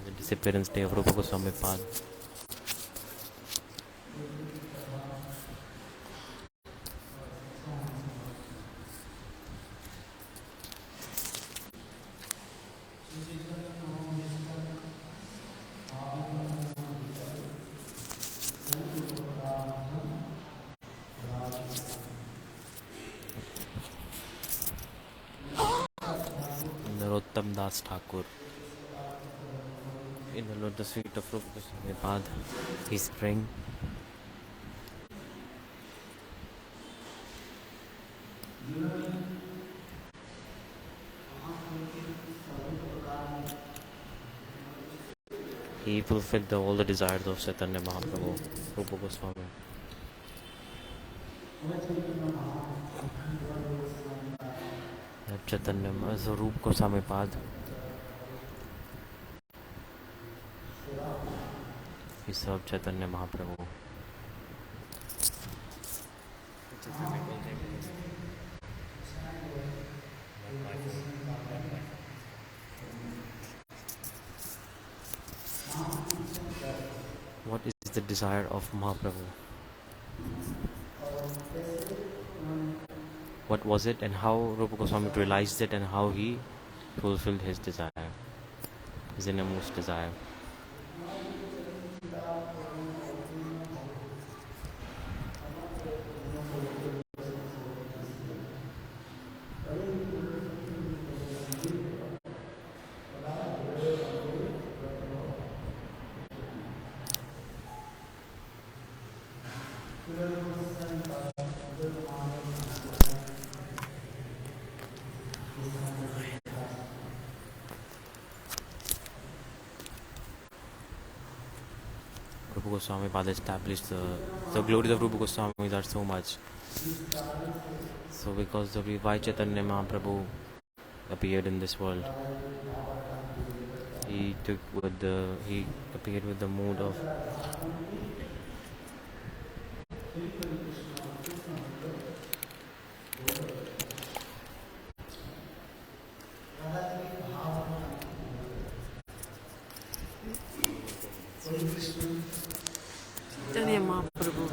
The disappearance day of Rupa Goswami Pad. Narottam Das Thakur. In the lotus feet of Rupa Goswami Pad, he's praying. He fulfilled all the desires of Chaitanya Mahaprabhu, Rupa Goswami. Chaitanya, so Rupa Goswami Pad. He served Chaitanya Mahaprabhu. What is the desire of Mahaprabhu? What was it, and how Rupa Goswami realized it, and how he fulfilled his desire, his innermost desire? Rupa Goswami Pad established the glories of Rupa Goswami are so much. So because of why Chaitanya Mahaprabhu appeared in this world, he appeared with the mood of Chaitanya Mahaprabhu.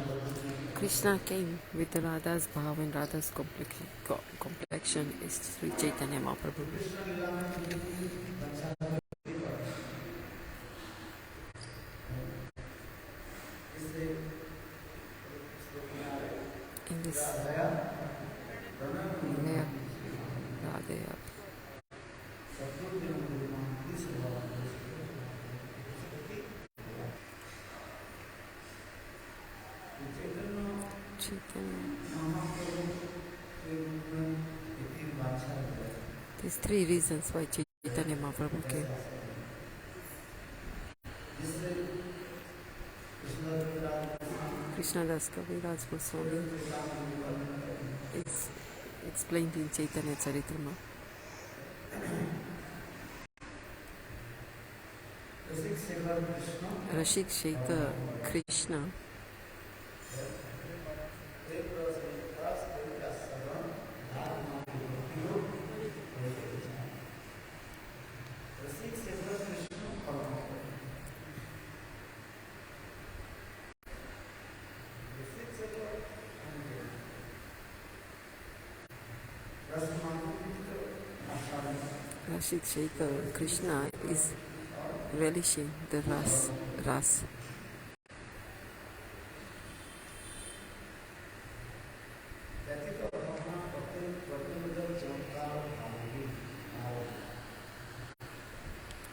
Krishna came with Radha's bhav and Radha's complexion is Sri Caitanya Mahaprabhu. In this Radha. There's three reasons why Chaitanya Mahaprabhu came. Krishna-das Kaviraj Goswami is explained in Chaitanya Charitamrita. Rashik Shekhar Krishna Rashik Shekhar Krishna is relishing the ras.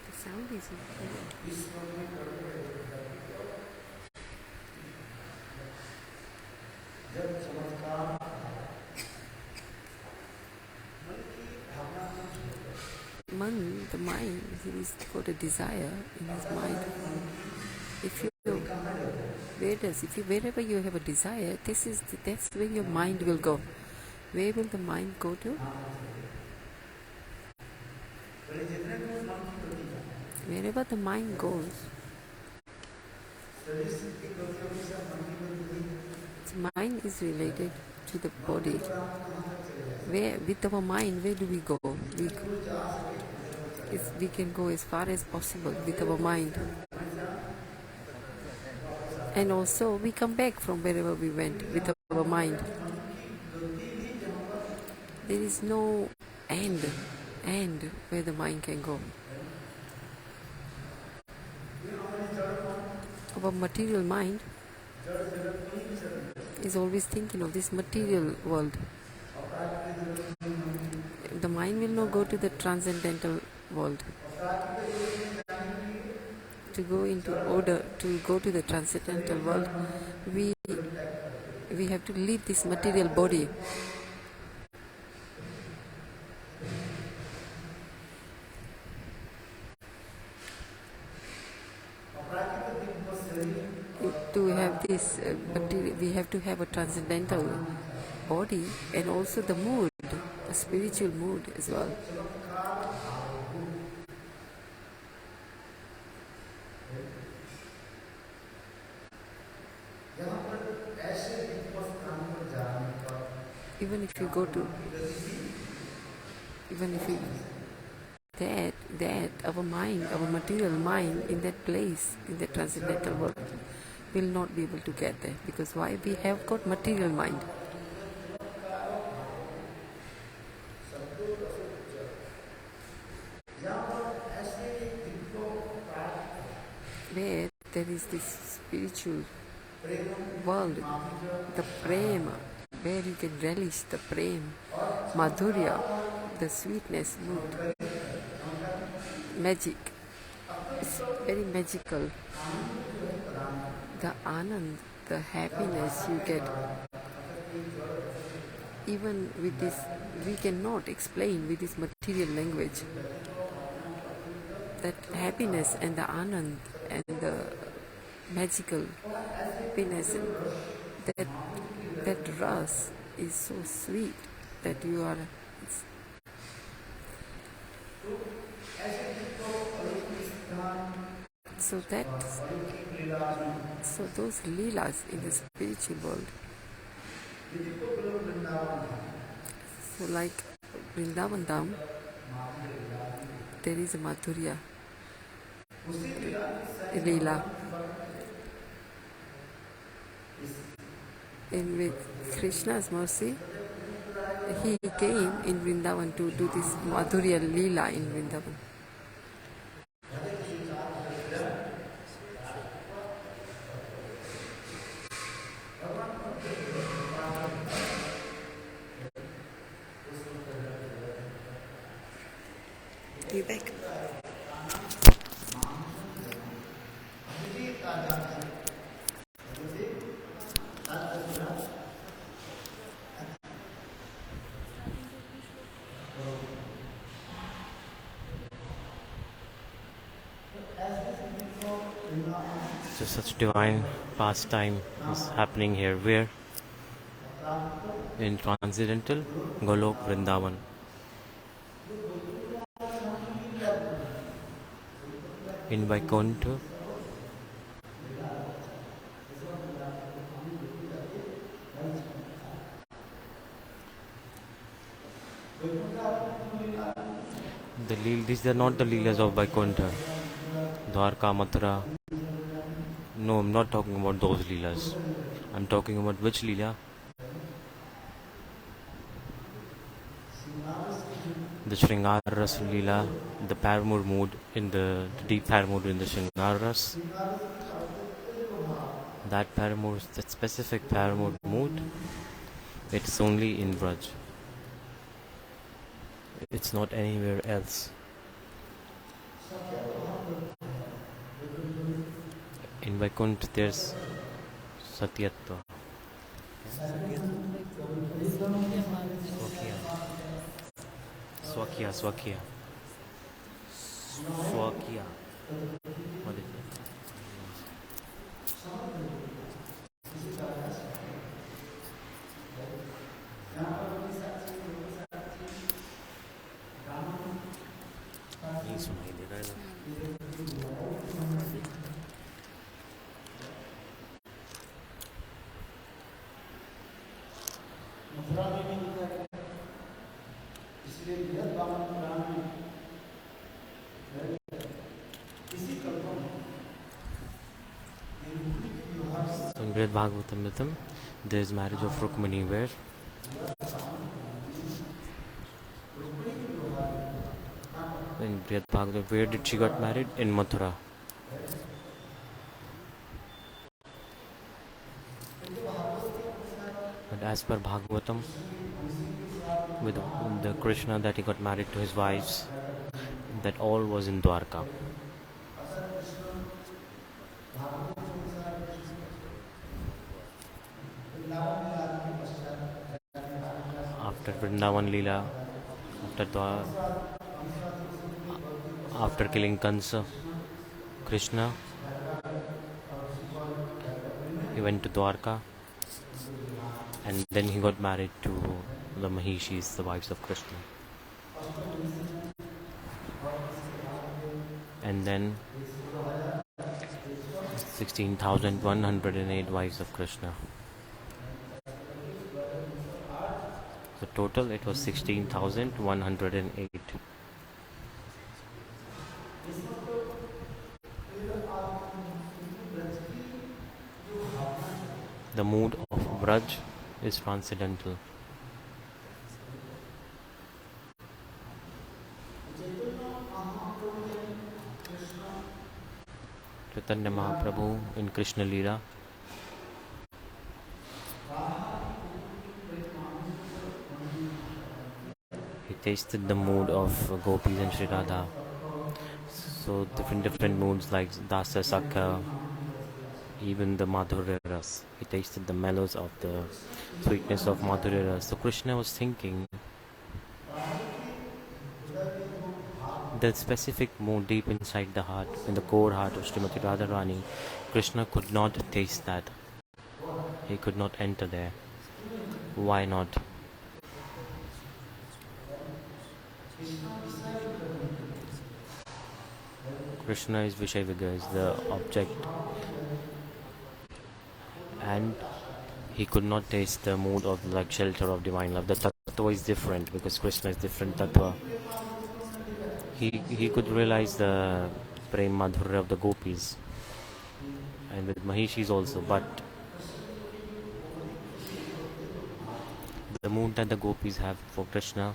The sound is the mind, he's got a desire in his mind. Wherever you have a desire, that's where your mind will go. Where will the mind go to? Wherever the mind goes, the mind is related to the body. With our mind, where do we go? we can go as far as possible with our mind. And also we come back from wherever we went with our mind. There is no end where the mind can go. Our material mind is always thinking of this material world. The mind will not go to the transcendental world. To go to the transcendental world, we have to leave this material body. To have this, we have to have a transcendental body and also the mood, a spiritual mood as well. Even if we that our mind, our material mind in that place, in the transcendental world, will not be able to get there. Because why? We have got material mind. Where there is this spiritual world, the prema, where you can relish the prema, madhurya, the sweetness, mood, magic. It's very magical. The anand, the happiness you get. Even with this, we cannot explain with this material language. That happiness and the anand and the magical happiness, and that ras is so sweet that you are. So those leelas in the spiritual world. So like Vrindavana, there is a madhurya, lila. And with Krishna's mercy, he came in Vrindavan to do this madhurya lila in Vrindavan. Be back. So such divine pastime is happening here. Where? In transcendental Golok Vrindavan. In Vaikuntha, these are not the Leelas of Vaikuntha, Dwarka, Mathura. No, I'm not talking about those Leelas. I'm talking about which Leela? The Shringar Ras Leela, the Paramour mood, the deep Paramour in the Shringar Ras. That Paramour, that specific Paramour mood, it's only in Vraj. It's not anywhere else. In Vaikuntha there's Satyatva. Swakya. Swakya. What is it? नहीं सुनाई दे रहा है. Brihad Bhagavatam, there is marriage of Rukmini where in Brihad Bhagavatam, where did she got married? In Mathura. But as per Bhagavatam, with the Krishna that he got married to his wives, that all was in Dwarka. After Vrindavan Lila, after killing Kansa, Krishna, he went to Dwarka and then he got married to the Mahishis, the wives of Krishna. And then 16,108 wives of Krishna. So total it was 16,108. The mood of Vraj is transcendental. Caitanya Mahaprabhu in krishna-lila, he tasted the mood of gopis and Sri Radha. So different moods like Dasa, Sakha, even the Madhurya Ras. He tasted the mellows of the sweetness of Madhurya Ras. So Krishna was thinking that specific mood deep inside the heart, in the core heart of Srimati Radharani, Krishna could not taste that. He could not enter there. Why not? Krishna is Vishayviga, is the object, and he could not taste the mood of like shelter of divine love. The tattva is different because Krishna is different tattva. He could realize the prema madhurya of the gopis and with Mahishis also, but the mood that the gopis have for Krishna,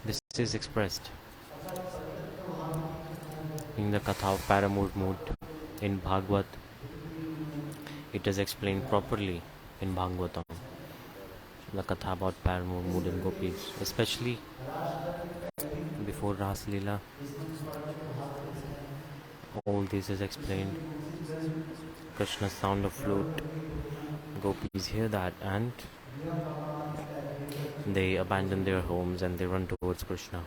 this is expressed in the katha of Paramour mood in Bhagavat. It is explained properly in Bhagavatam, the katha about Paramour mood and gopis, especially before Ras-lila. All this is explained. Krishna's sound of flute, gopis hear that and they abandon their homes and they run towards Krishna.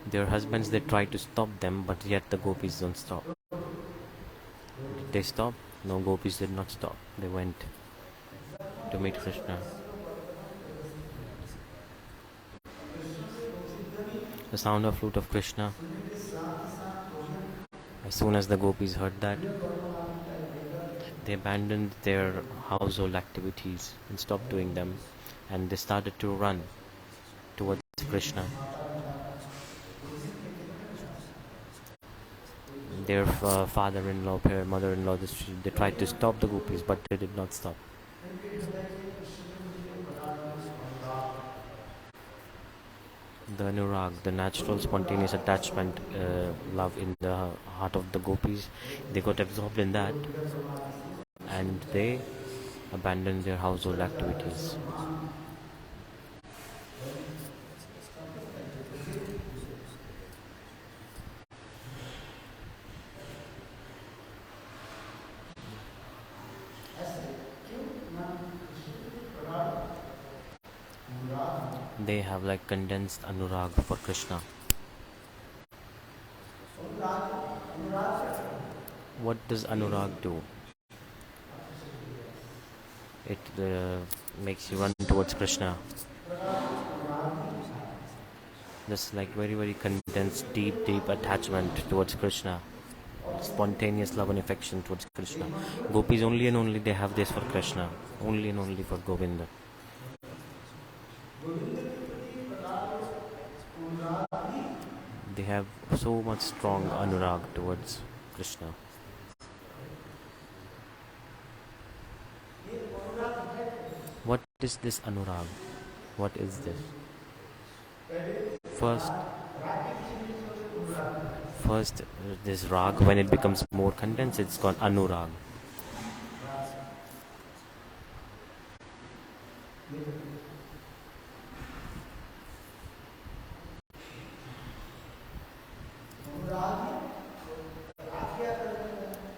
Their husbands, they try to stop them, but yet the gopis don't stop. Did they stop? No, gopis did not stop. They went to meet Krishna. The sound of flute of Krishna, as soon as the gopis heard that, they abandoned their household activities and stopped doing them, and they started to run towards Krishna. Their father-in-law, mother-in-law, they tried to stop the gopis, but they did not stop. The anurag, the natural spontaneous attachment, love in the heart of the gopis, they got absorbed in that and they abandoned their household activities. They have like condensed anurag for Krishna. What does anurag do? It makes you run towards Krishna. Just like very condensed, deep attachment towards Krishna. Spontaneous love and affection towards Krishna. Gopis only and only they have this for Krishna. Only and only for Govinda. they have so much strong anurag towards Krishna. What is this anurag? What is this? First, first this rag, when it becomes more condensed, it's called anurag.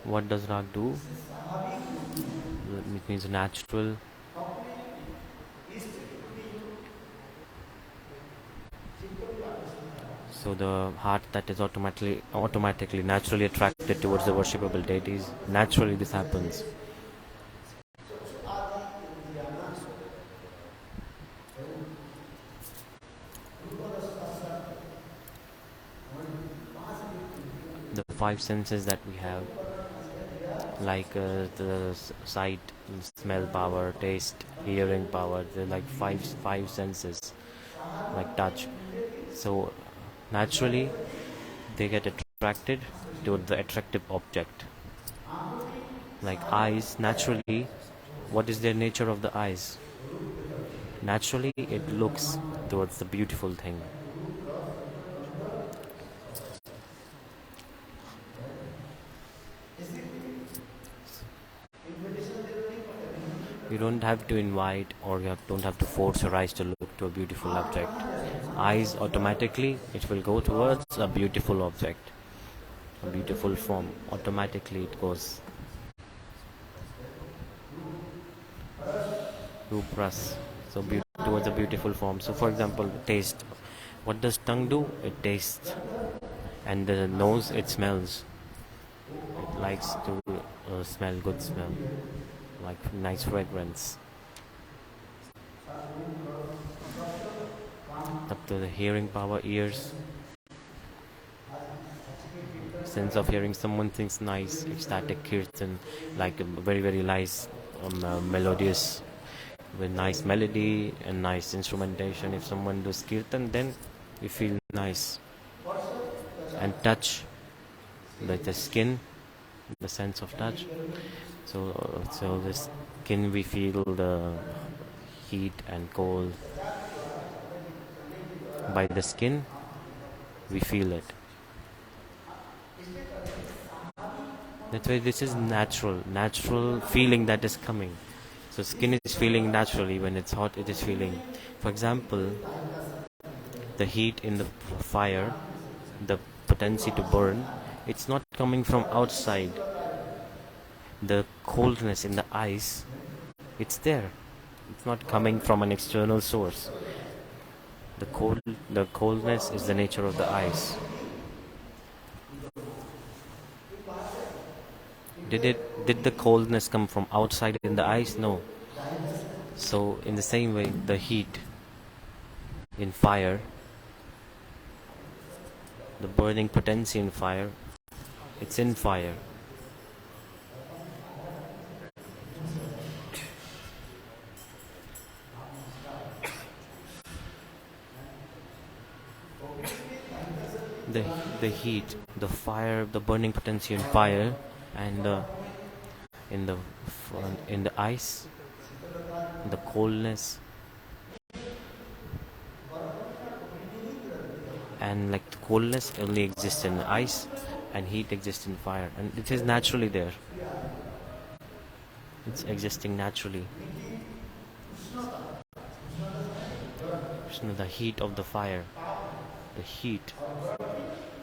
What does rag do? It means natural. So the heart that is automatically naturally attracted towards the worshipable deities, naturally this happens. The five senses that we have, like the sight, smell power, taste, hearing power, they're like five senses, like touch. So naturally they get attracted to the attractive object. Like eyes, naturally, what is the nature of the eyes? Naturally it looks towards the beautiful thing. You don't have to invite, or don't have to force your eyes to look to a beautiful object. Eyes automatically, it will go towards a beautiful object, a beautiful form. Automatically it goes. Rupras, so towards a beautiful form. So for example, taste. What does tongue do? It tastes. And the nose, it smells. It likes to smell good smell, like nice fragrance. Up to the hearing power, ears, sense of hearing. Someone thinks nice, ecstatic kirtan, like a very very nice, melodious, with nice melody and nice instrumentation. If someone does kirtan, then we feel nice. And touch, like the skin, the sense of touch. So the skin, we feel the heat and cold. By the skin, we feel it. That's why this is natural feeling that is coming. So skin is feeling naturally. When it's hot, it is feeling. For example, the heat in the fire, the potency to burn, it's not coming from outside. The coldness in the ice, it's there. It's not coming from an external source. The coldness is the nature of the ice. Did the coldness come from outside in the ice? No. So in the same way, the heat in fire, the burning potency in fire, it's in fire. The heat, the fire, the burning potency in fire, and in the ice, the coldness, and like the coldness only exists in ice, and heat exists in fire, and it is naturally there. It's existing naturally. The heat of the fire, the heat,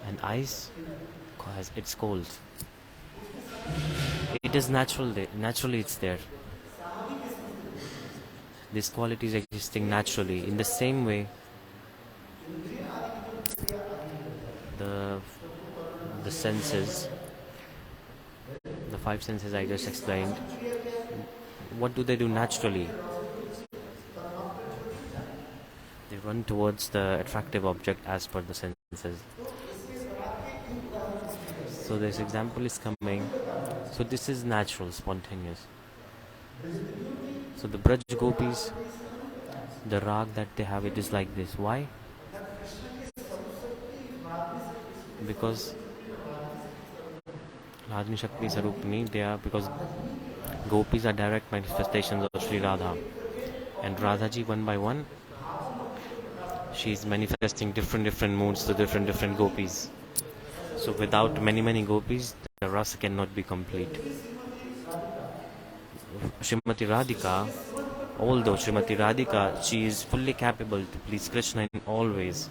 and ice, it's cold. It is naturally it's there. This quality is existing naturally. In the same way, the senses, the five senses I just explained, what do they do naturally? They run towards the attractive object as per the senses. So this example is coming. So this is natural, spontaneous. So the Braj gopis, the rag that they have, it is like this. Why? because Radhini Shakti Sarupani, they are, because gopis are direct manifestations of Sri Radha, and Radhaji one by one, she is manifesting different moods to different gopis. So without many gopis, the rasa cannot be complete. Srimati Radhika, although Srimati Radhika, she is fully capable to please Krishna in all ways.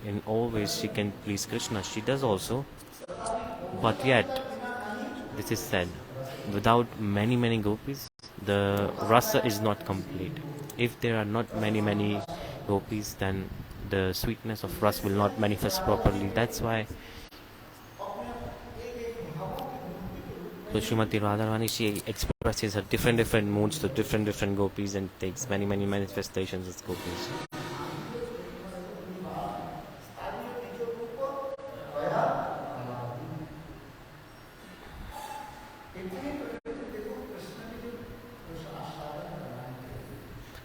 In all ways she can please Krishna. She does also. But yet, this is said, without many gopis, the rasa is not complete. If there are not many gopis, then the sweetness of rasa will not manifest properly. That's why so Srimati Radharani, she expresses her different moods to different gopis and takes many manifestations as gopis.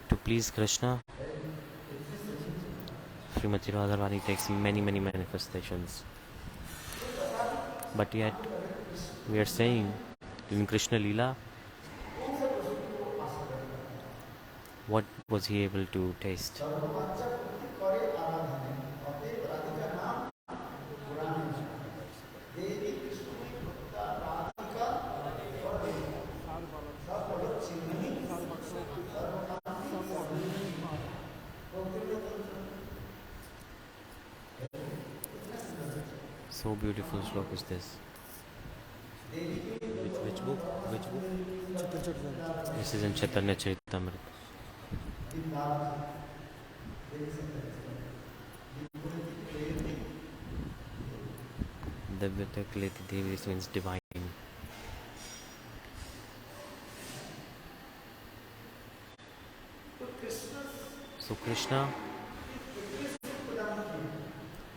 To please Krishna, Srimati Radharani takes many manifestations. But yet, we are saying, in krishna-lila, what was he able to taste? So beautiful slok is this. Which book? This is in Chaitanya Charitamrita. Davyatakleti Devi, this means divine. So Krishna,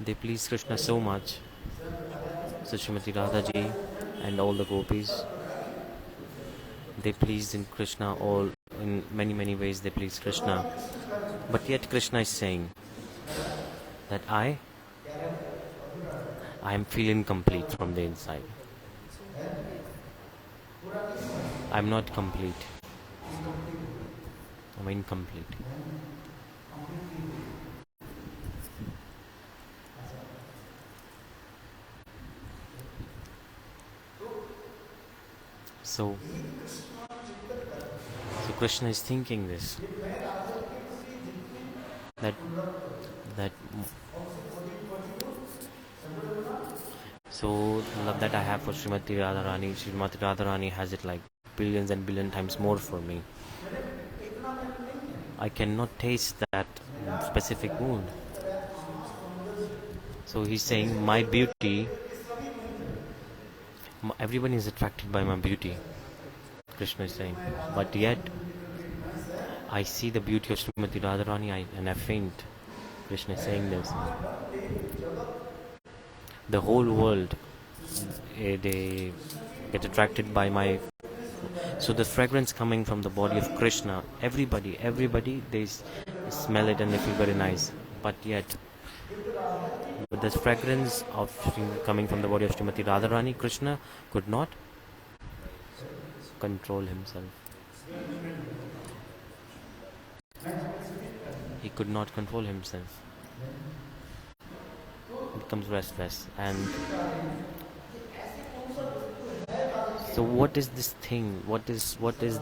they please Krishna so much. So Srimati Radhaji and all the gopis, they pleased in Krishna all in many ways. They please Krishna, but yet Krishna is saying that I am feeling complete from the inside. I'm not complete. I'm incomplete. So Krishna is thinking this, that so the love that I have for Srimati Radharani has it like billions and billion times more for me. I cannot taste that specific mood. So he's saying my beauty, everyone is attracted by my beauty, Krishna is saying, but yet I see the beauty of Srimati Radharani and I faint. Krishna is saying this. The whole world, they get attracted by my... So the fragrance coming from the body of Krishna, everybody, they smell it and they feel very nice. But yet, with the fragrance of coming from the body of Srimati Radharani, Krishna could not control himself. He could not control himself. He becomes restless. And so what is this thing? What is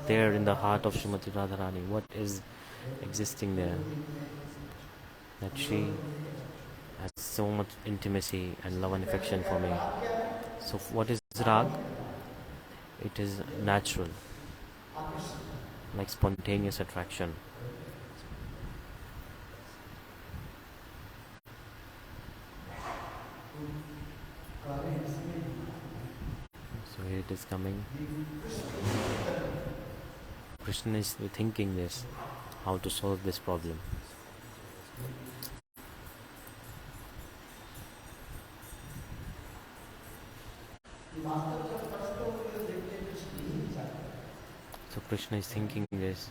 there in the heart of Srimati Radharani? What is existing there? That she has so much intimacy and love and affection for me. So what is rag? It is natural, like spontaneous attraction. So here it is coming. Krishna is thinking this, how to solve this problem. So Krishna is thinking this.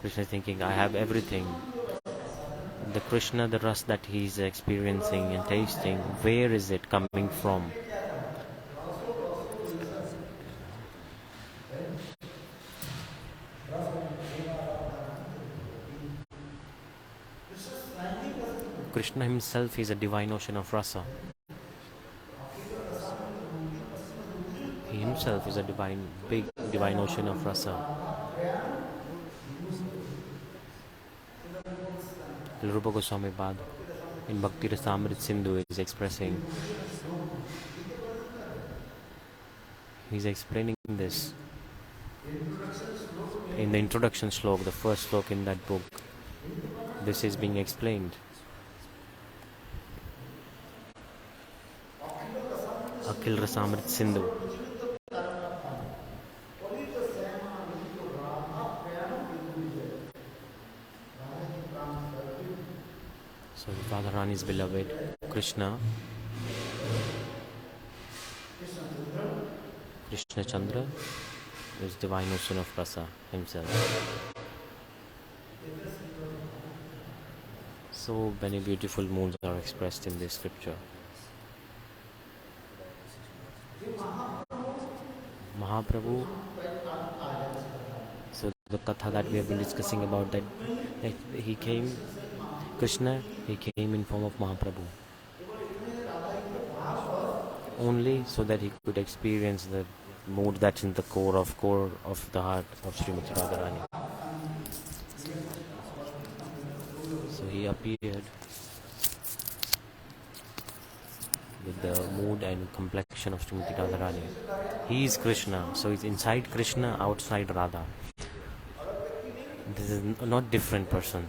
Krishna is thinking, I have everything. the Krishna, the rasa that he is experiencing and tasting, where is it coming from? Krishna himself is a divine ocean of rasa. He himself is a big divine ocean of rasa. Srila Rupa Gosvami Tirobhava in Bhakti-rasamrita-sindhu is expressing, he's explaining this in the introduction slok, the first slok in that book. This is being explained. Akhila-rasamrita-sindhu. So Radharani's beloved Krishna, Krishna Chandra is divine ocean of rasa himself. So many beautiful moods are expressed in this scripture. Mahaprabhu, so the katha that we have been discussing about, that he came, Krishna, he came in form of Mahaprabhu only so that he could experience the mood that's in the core of the heart of Srimati Radharani. So he appeared with the mood and complexion of Srimati Radharani. He is Krishna, so he's inside Krishna, outside Radha. This is not different person.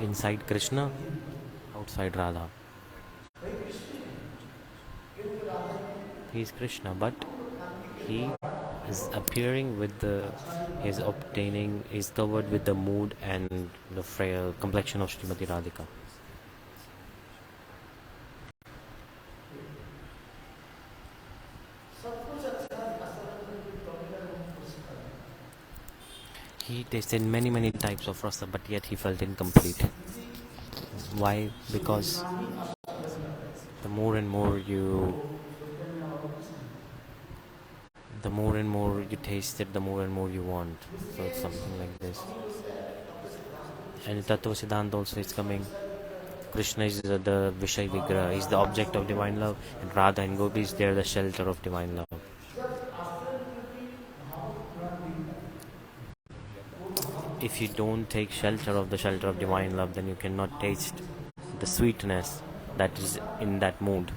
Inside Krishna, outside Radha. He is Krishna, but he is appearing with is covered with the mood and the frail complexion of Srimati Radhika. He tasted many types of rasa, but yet he felt incomplete. Why? Because the more and more you taste it, the more and more you want. So it's something like this. And Tattva Siddhanta also is coming. Krishna is the Vishay Vigraha, is the object of divine love, and Radha and gopis, they are the shelter of divine love. If you don't take shelter of divine love, then you cannot taste the sweetness that is in that mood.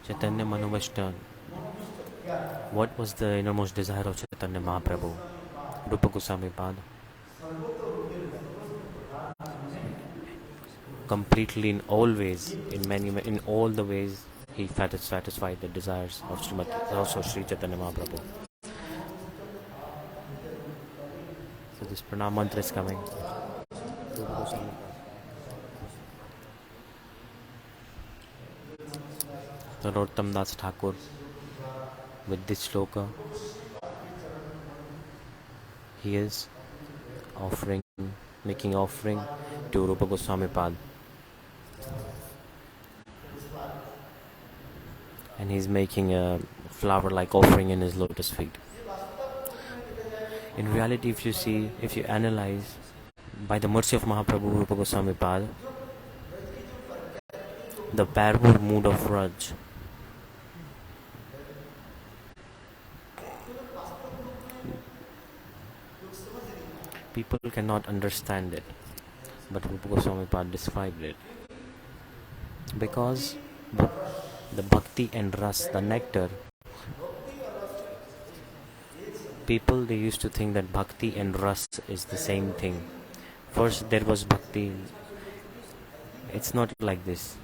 Chaitanya Manovishta. What was the innermost desire of Chaitanya Mahaprabhu? Rupa Gosvami Tirobhava. Completely in all ways, in all the ways, he satisfied the desires of Sri Caitanya Mahaprabhu. So this pranam mantra is coming. Narottam Das Thakur, with this shloka, he is making offering to Rupa Goswami Tirobhava. And he's making a flower-like offering in his lotus feet. In reality, if you analyze, by the mercy of Mahaprabhu, Rupa Goswami Tirobhava, the Paramour mood of Vraja, people cannot understand it, but Rupa Goswami Tirobhava described it. Because the bhakti and ras, the nectar, people, they used to think that bhakti and ras is the same thing. First there was bhakti. It's not like this.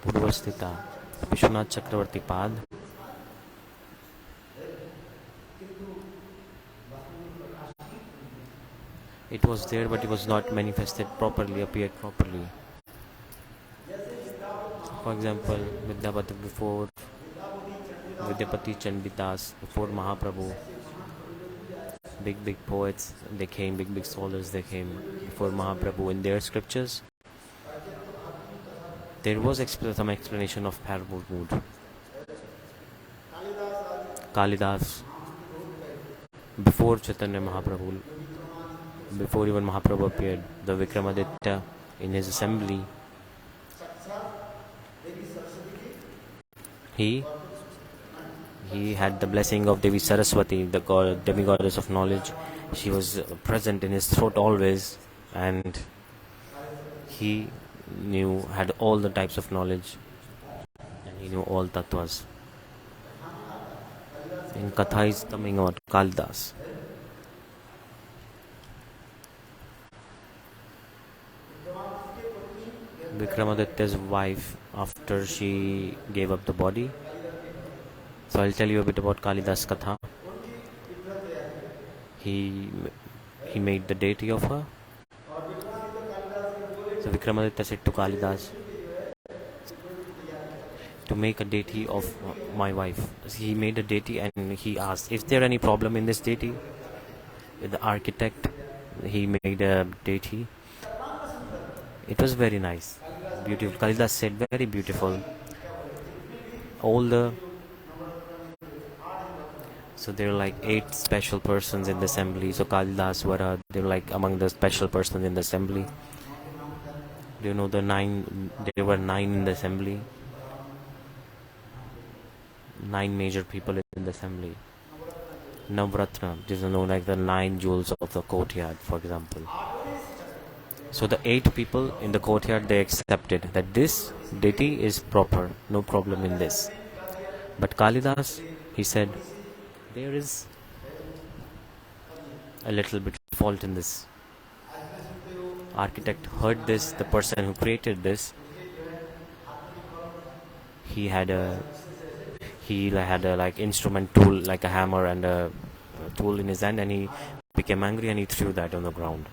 Purvasthita Vishwanath Chakravarti Pad, It was there, but it was not manifested properly, appeared properly. For example, Vidyapati Chandidas, before Mahaprabhu, big poets, they came, big scholars, they came before Mahaprabhu. In their scriptures, there was some explanation of Paramour mood. Kalidas, before Chaitanya Mahaprabhu, before even Mahaprabhu appeared, the Vikramaditya in his assembly, he had the blessing of Devi Saraswati, the demigoddess of knowledge. She was present in his throat always, and he had all the types of knowledge, and he knew all tattvas. In Katha is coming out Kalidas. Vikramaditya's wife, after she gave up the body. So I'll tell you a bit about Kalidas Katha. He made the deity of her. So Vikramaditya said to Kalidas, to make a deity of my wife. He made a deity and he asked, is there any problem in this deity? The architect, he made a deity. It was very nice, beautiful. Kalidas said, very beautiful. So there were like 8 special persons in the assembly. So Kalidas they were like among the special persons in the assembly. Do you know the 9? There were 9 in the assembly. 9 major people in the assembly. Navratna, this is known like the 9 jewels of the courtyard, for example. So the 8 people in the courtyard, they accepted that this deity is proper, no problem in this. But Kalidas, he said, there is a little bit fault in this. Architect heard this, the person who created this, he had a like instrument tool, like a hammer and a tool in his hand, and he became angry and he threw that on the ground.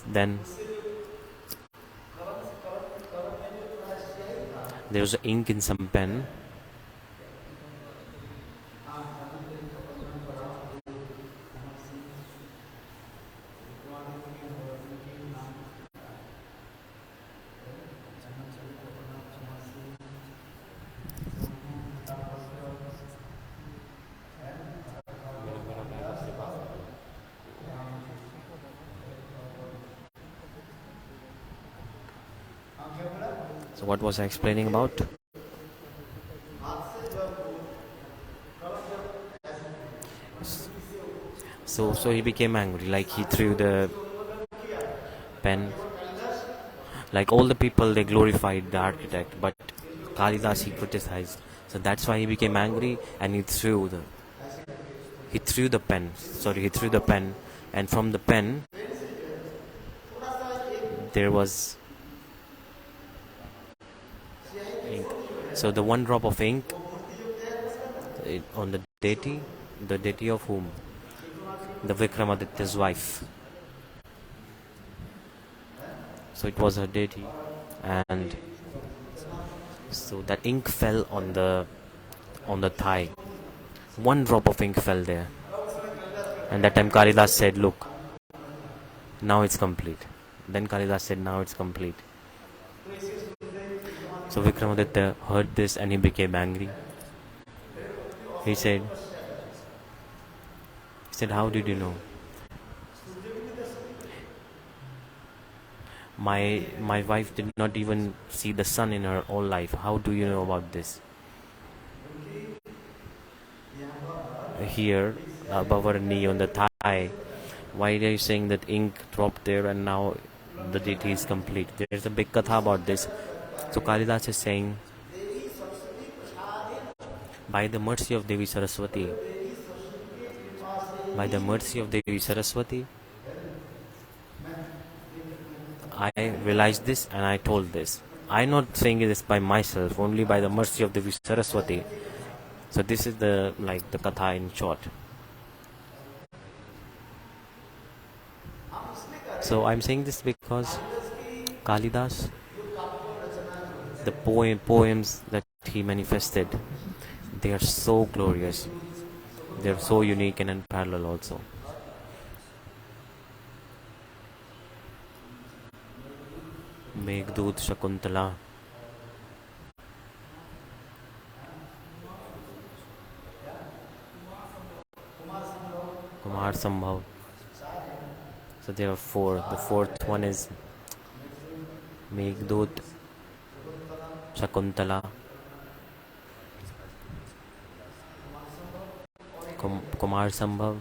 Then there was ink in some pen. So what was I explaining about? So he became angry, like he threw the pen. Like all the people, they glorified the architect, but Kalidas, he criticized. So that's why he became angry and he threw the pen, and from the pen there was ink. So the one drop of ink on the deity of whom? The Vikramaditya's wife. So it was her deity, and so that ink fell on the thigh. One drop of ink fell there, and that time Kalidas said, look, now it's complete. Then Kalidas said, now it's complete. So Vikramaditya heard this and he became angry. He said, how did you know? My wife did not even see the sun in her whole life. How do you know about this? Here, above her knee on the thigh, why are you saying that ink dropped there and now the deity is complete? There's a big katha about this. So Kalidas is saying, by the mercy of Devi Saraswati, I realized this and I told this. I'm not saying this by myself, only by the mercy of Devi Saraswati. So this is the katha in short. So I'm saying this because Kalidas, the poems that he manifested, they are so glorious. They are so unique and unparalleled also. Meghdut Shakuntala, Kumar Sambhav. So there are four. The fourth one is Meghdut Shakuntala, Kumar Sambhav.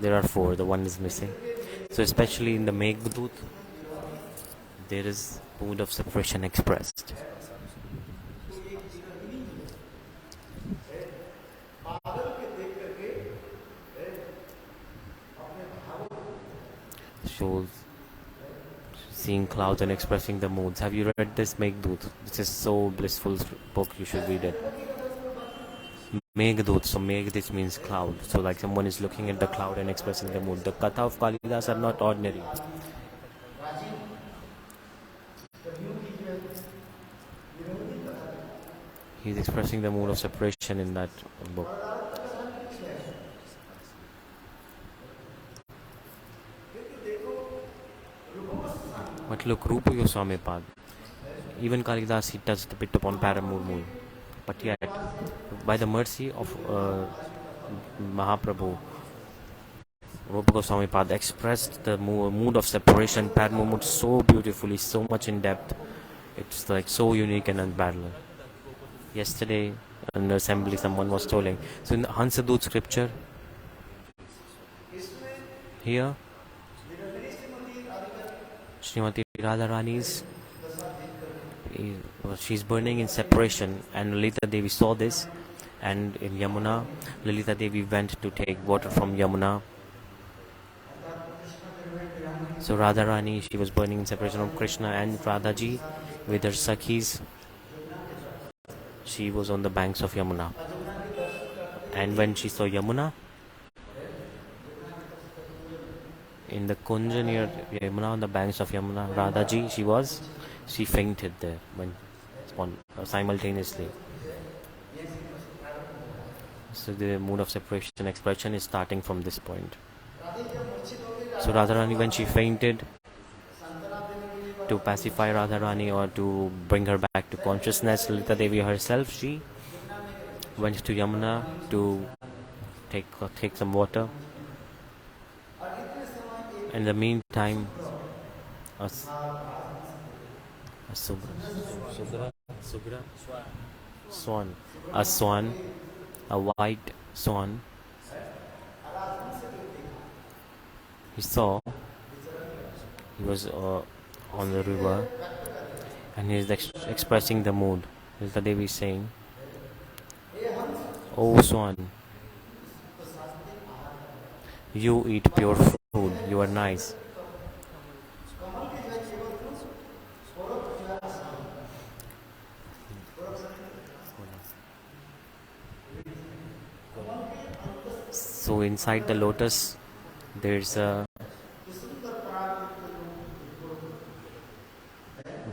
There are four. The one is missing. So especially in the Meghdut, there is mood of separation expressed. Shows seeing clouds and expressing the moods. Have you read this Meghdut? This is so blissful book. You should read it. Meghdut. So Meghdut means cloud. So like someone is looking at the cloud and expressing the mood. The Katha of Kalidas are not ordinary. He's expressing the mood of separation in that book. But look, Rupa Gosvami Pad, even Kalidas, he touched a bit upon Paramour mood. But yet, by the mercy of Mahaprabhu, Rupa Goswami Pad expressed the mood of separation, Paramour mood, so beautifully, so much in depth. It's like so unique and unparalleled. Yesterday, in the assembly, someone was telling. So in the Hansadut scripture, here, Srimati Radharani's, she's burning in separation, and Lalita Devi saw this, and in Yamuna, Lalita Devi went to take water from Yamuna. So Radharani, she was burning in separation from Krishna, and Radhaji with her Sakhis, she was on the banks of Yamuna. And when she saw Yamuna, in the Kunja near Yamuna, on the banks of Yamuna, Radhaji, she fainted there simultaneously. So the mood of separation expression is starting from this point. So Radharani, when she fainted, to pacify Radharani or to bring her back to consciousness, Lalita Devi herself, she went to Yamuna to take some water. In the meantime, a swan, a white swan, he was on the river, and he is expressing the mood. Lalita Devi is saying, "Oh swan, you eat pure food, you are nice. So inside the lotus, there's the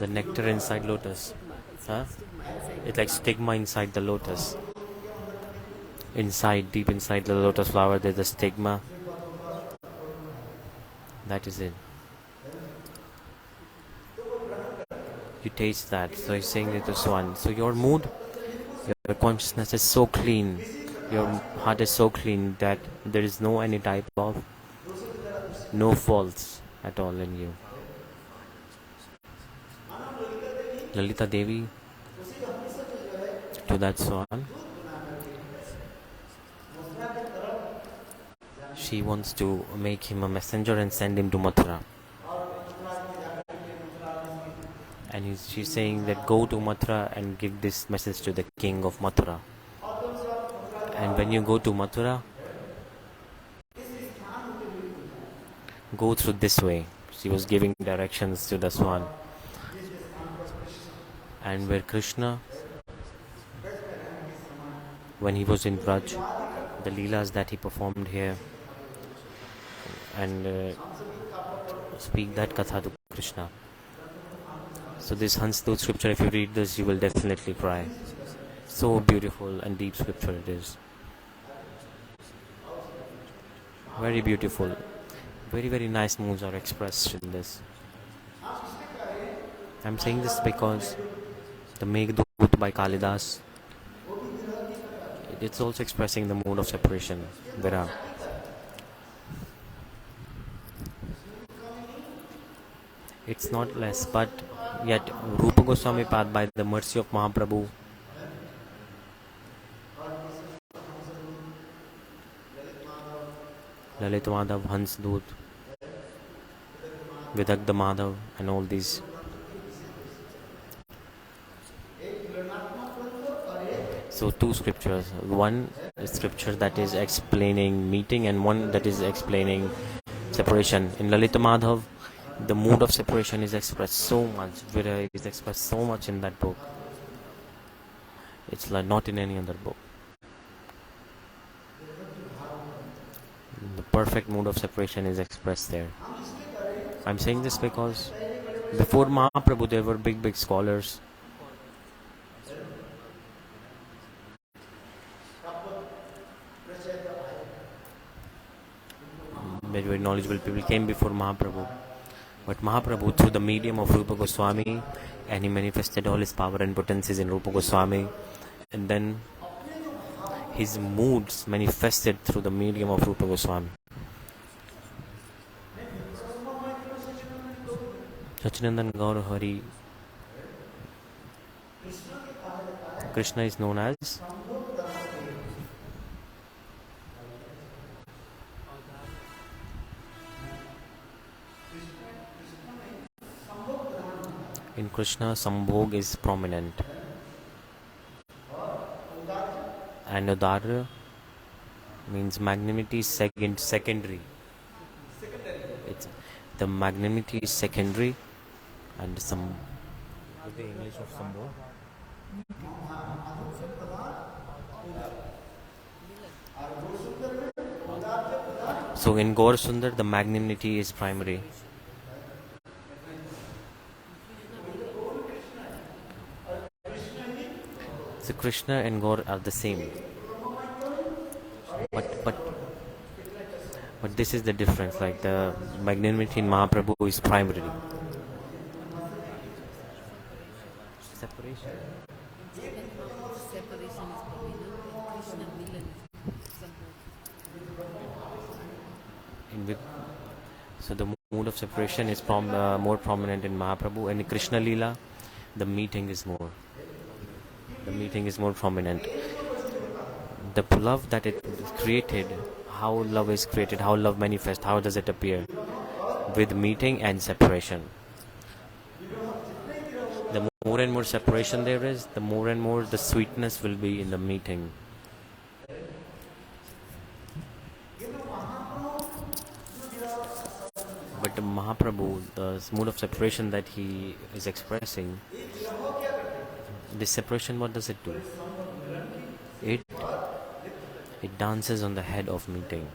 nectar inside lotus. Huh? It's like stigma inside the lotus. Deep inside the lotus flower, there's a stigma. That is it. You taste that. So he's saying it to swan. So your mood, your consciousness is so clean. Your heart is so clean that there is no faults at all in you. Lalita Devi, to that swan, she wants to make him a messenger and send him to Mathura. And she's saying that go to Mathura and give this message to the king of Mathura. And when you go to Mathura, go through this way. She was giving directions to the swan. And where Krishna, when he was in Vraja, the leelas that he performed here, and speak that katha to Krishna. So this Hansdut scripture, if you read this, you will definitely cry. So beautiful and deep scripture it is. Very beautiful. Very, very nice moods are expressed in this. I'm saying this because the Meghdut by Kalidas, it's also expressing the mood of separation, Vira. It's not less, but yet Rupa Goswami Pad, by the mercy of Mahaprabhu, Lalit Madhav, Hans Dut, Vidagdha Madhav, and all these. So two scriptures. One scripture that is explaining meeting, and one that is explaining separation. In Lalita Madhav, the mood of separation is expressed so much. Vira is expressed so much in that book. It's like not in any other book. The perfect mood of separation is expressed there. I'm saying this because before Mahaprabhu there were big scholars. Very knowledgeable people came before Mahaprabhu. But Mahaprabhu, through the medium of Rupa Goswami, and he manifested all his power and potencies in Rupa Goswami, and then his moods manifested through the medium of Rupa Goswami. Sachinandan Gaur Hari. Krishna is known as in Krishna, Sambhog is prominent, and Udarya means magnanimity is secondary. It's, the magnanimity is secondary, and some. What's the English of Sambhog? So in Gaur Sundar, the magnanimity is primary. So Krishna and Gaur are the same, but this is the difference. Like the magnanimity in Mahaprabhu is primary. Separation. So the mood of separation is more prominent in Mahaprabhu, and in krishna-lila, the meeting is more. The meeting is more prominent. The love that it created, how love is created, how love manifests, how does it appear? With meeting and separation. The more and more separation there is, the more and more the sweetness will be in the meeting. But the Mahaprabhu, the mood of separation that he is expressing, this separation, what does it do? It dances on the head of meeting.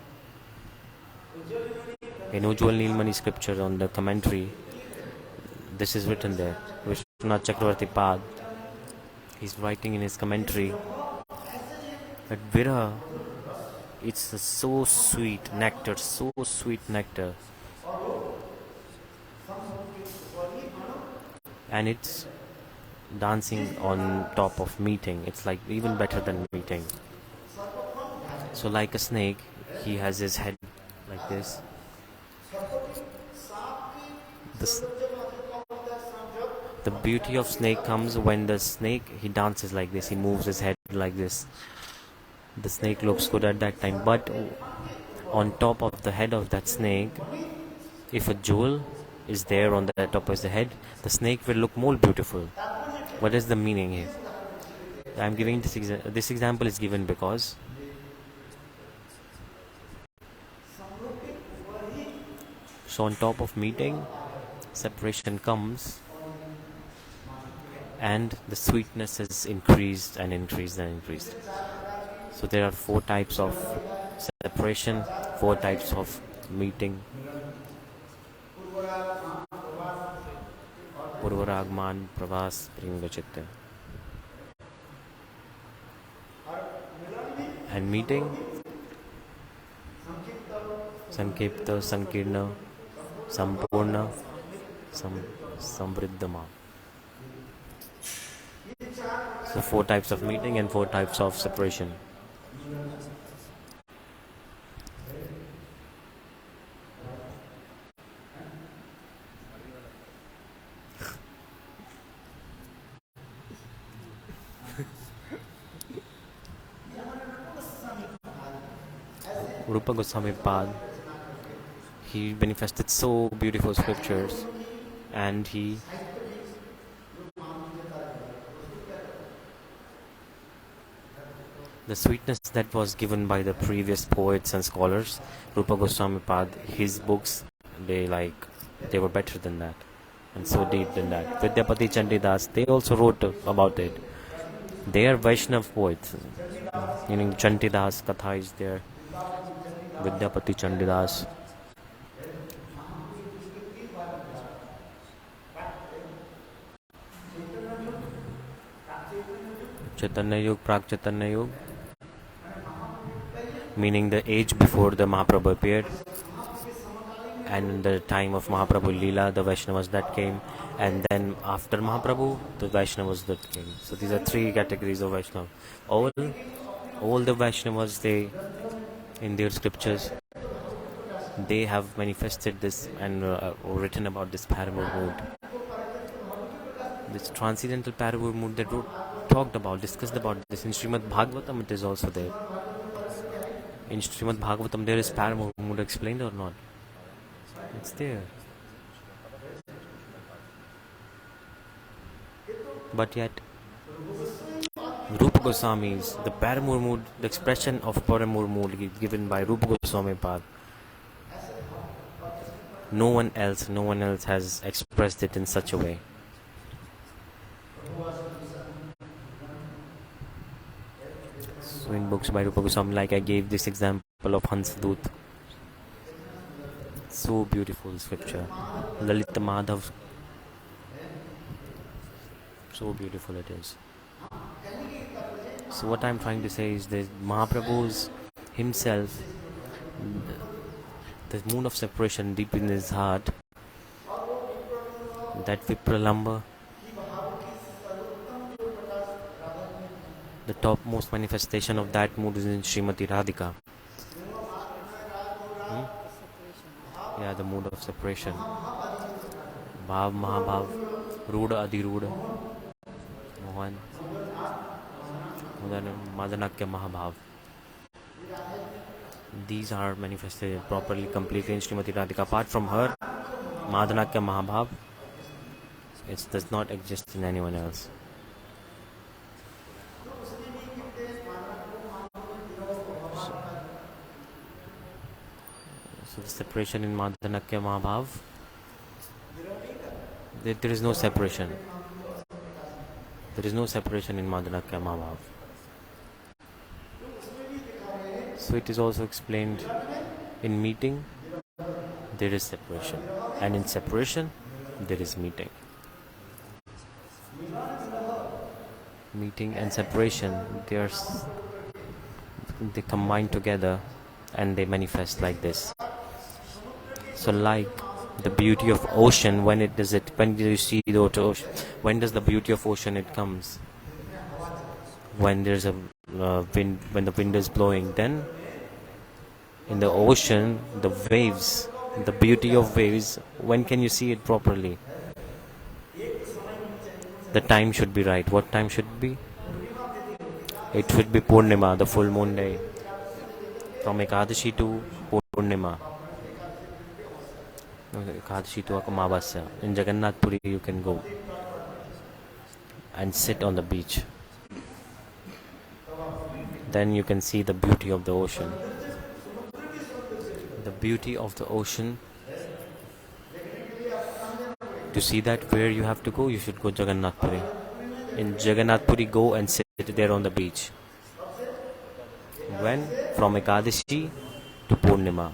In Ujjwal Nilmani scripture on the commentary, this is written there. Vishwanath Chakravarti Pad, he's writing in his commentary that Viraha, it's a so sweet nectar, and it's dancing on top of meeting. It's like even better than meeting. So like a snake, he has his head like this. The beauty of snake comes when the snake, he dances like this, he moves his head like this. The snake looks good at that time, but on top of the head of that snake, if a jewel is there on the top of the head, the snake will look more beautiful. What is the meaning here? I'm giving this example is given because so on top of meeting, separation comes, and the sweetness is increased and increased and increased. So there are 4 types of separation, 4 types of meeting. Purvaragman Pravas Pringachitte. And meeting Sankipta, Sankirna, Sampurna, Samvriddhama. So 4 types of meeting and 4 types of separation. Rupa Gosvami Pad, he manifested so beautiful scriptures, and the sweetness that was given by the previous poets and scholars, Rupa Goswami Pad, his books, they were better than that, and so deep than that. Vidyapati Chandidas, they also wrote about it. They are Vaishnav poets, meaning Chandidas Katha is there. Vidyapati Chandidas. Chaitanya Yug, Prak Chaitanya Yug, meaning the age before the Mahaprabhu appeared, and the time of Mahaprabhu Lila, the Vaishnavas that came, and then after Mahaprabhu, the Vaishnavas that came. So these are 3 categories of Vaishnava. All the Vaishnavas, they, in their scriptures, they have manifested this and written about this Paramour mood. This transcendental Paramour mood that discussed about this. In Srimad Bhagavatam it is also there. In Srimad Bhagavatam there is Paramour mood explained or not? It's there. But yet, Rupa Goswami's, the Paramour mood, the expression of Paramour mood given by Rupa Goswami Pad, no one else has expressed it in such a way. So in books by Rupa Goswami, like I gave this example of Hansadut, so beautiful scripture. Lalita Madhav, so beautiful it is. So what I'm trying to say is that Mahaprabhu's himself, the moon of separation deep in his heart, that Vipralamba, the topmost manifestation of that mood is in Srimati Radhika. Yeah, the mood of separation. Bhav, Mahabhav, Ruda, Adiruda, Mohan, Madanakya, Mahabhav. These are manifested properly, completely in Srimati Radhika. Apart from her, Madanakya, Mahabhav, it does not exist in anyone else. So the separation in Madanakya, Mahabhav, there is no separation. There is no separation in Madanakya, Mahabhav. So it is also explained in meeting there is separation, and in separation there is meeting. Meeting and separation, they combine together and they manifest like this. So like the beauty of ocean, when do you see the ocean? When does the beauty of ocean it comes? When there's a wind, when the wind is blowing, then in the ocean, the waves, the beauty of waves, when can you see it properly? The time should be right. What time should it be? It should be Purnima, the full moon day. From Ekadashi to Purnima. Ekadashi to Amavasya. In Jagannath Puri you can go and sit on the beach. Then you can see the beauty of the ocean. The beauty of the ocean. To see that, where you have to go, you should go Jagannath Puri. In Jagannath Puri, go and sit there on the beach. When? From Ekadashi to Purnima.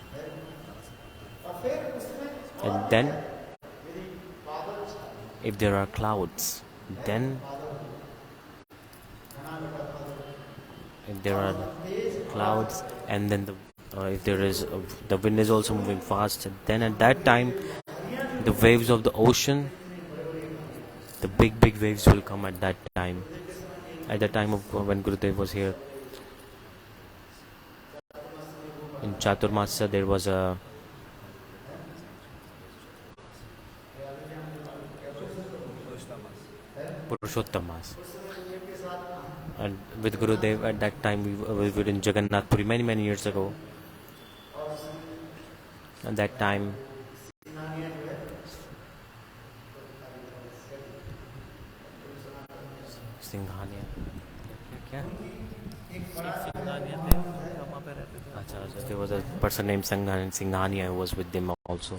And then if there are clouds, then if there are clouds, and then if there is the wind is also moving fast, then at that time the waves of the ocean, the big waves will come at that time. At the time of when Gurudev was here in Chaturmasya, there was a Purushottam Mas. And with Gurudev at that time we were in Jagannath Puri many years ago. At that time Singhania क्या अच्छा, there was a person named Singhania who was with them also,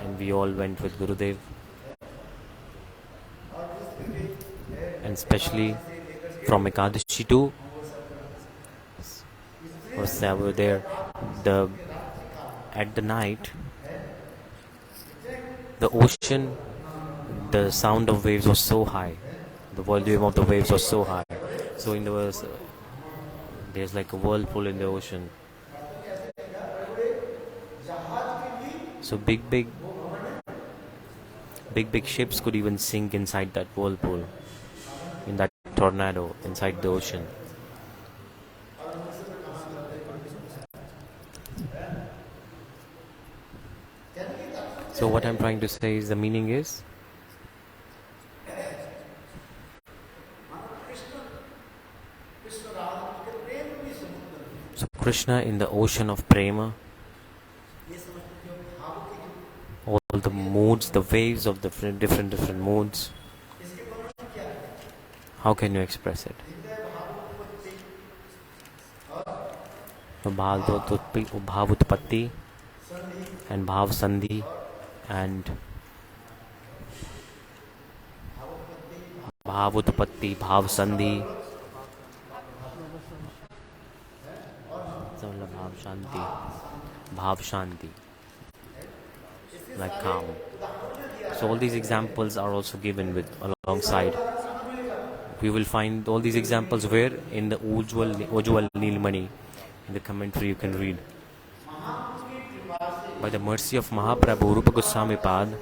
and we all went with Gurudev, and especially from Ekadashi to was there at the night, the ocean, the sound of waves was so high, the volume of the waves was so high, so in there's like a whirlpool in the ocean, so big ships could even sink inside that whirlpool, in that tornado inside the ocean. So what I'm trying to say is, the meaning is, so Krishna in the ocean of prema, all the moods, the waves of the different moods, how can you express it? Bhavutpatti and Bhav Sandhi and Bhavutpatti, Bhav Sandhi, Bhav Shanti, like calm. So all these examples are also given with alongside. We will find all these examples where? In the Ujjwal Nilmani, in the commentary you can read. By the mercy of Mahaprabhu, Rupa Gosvami Pad,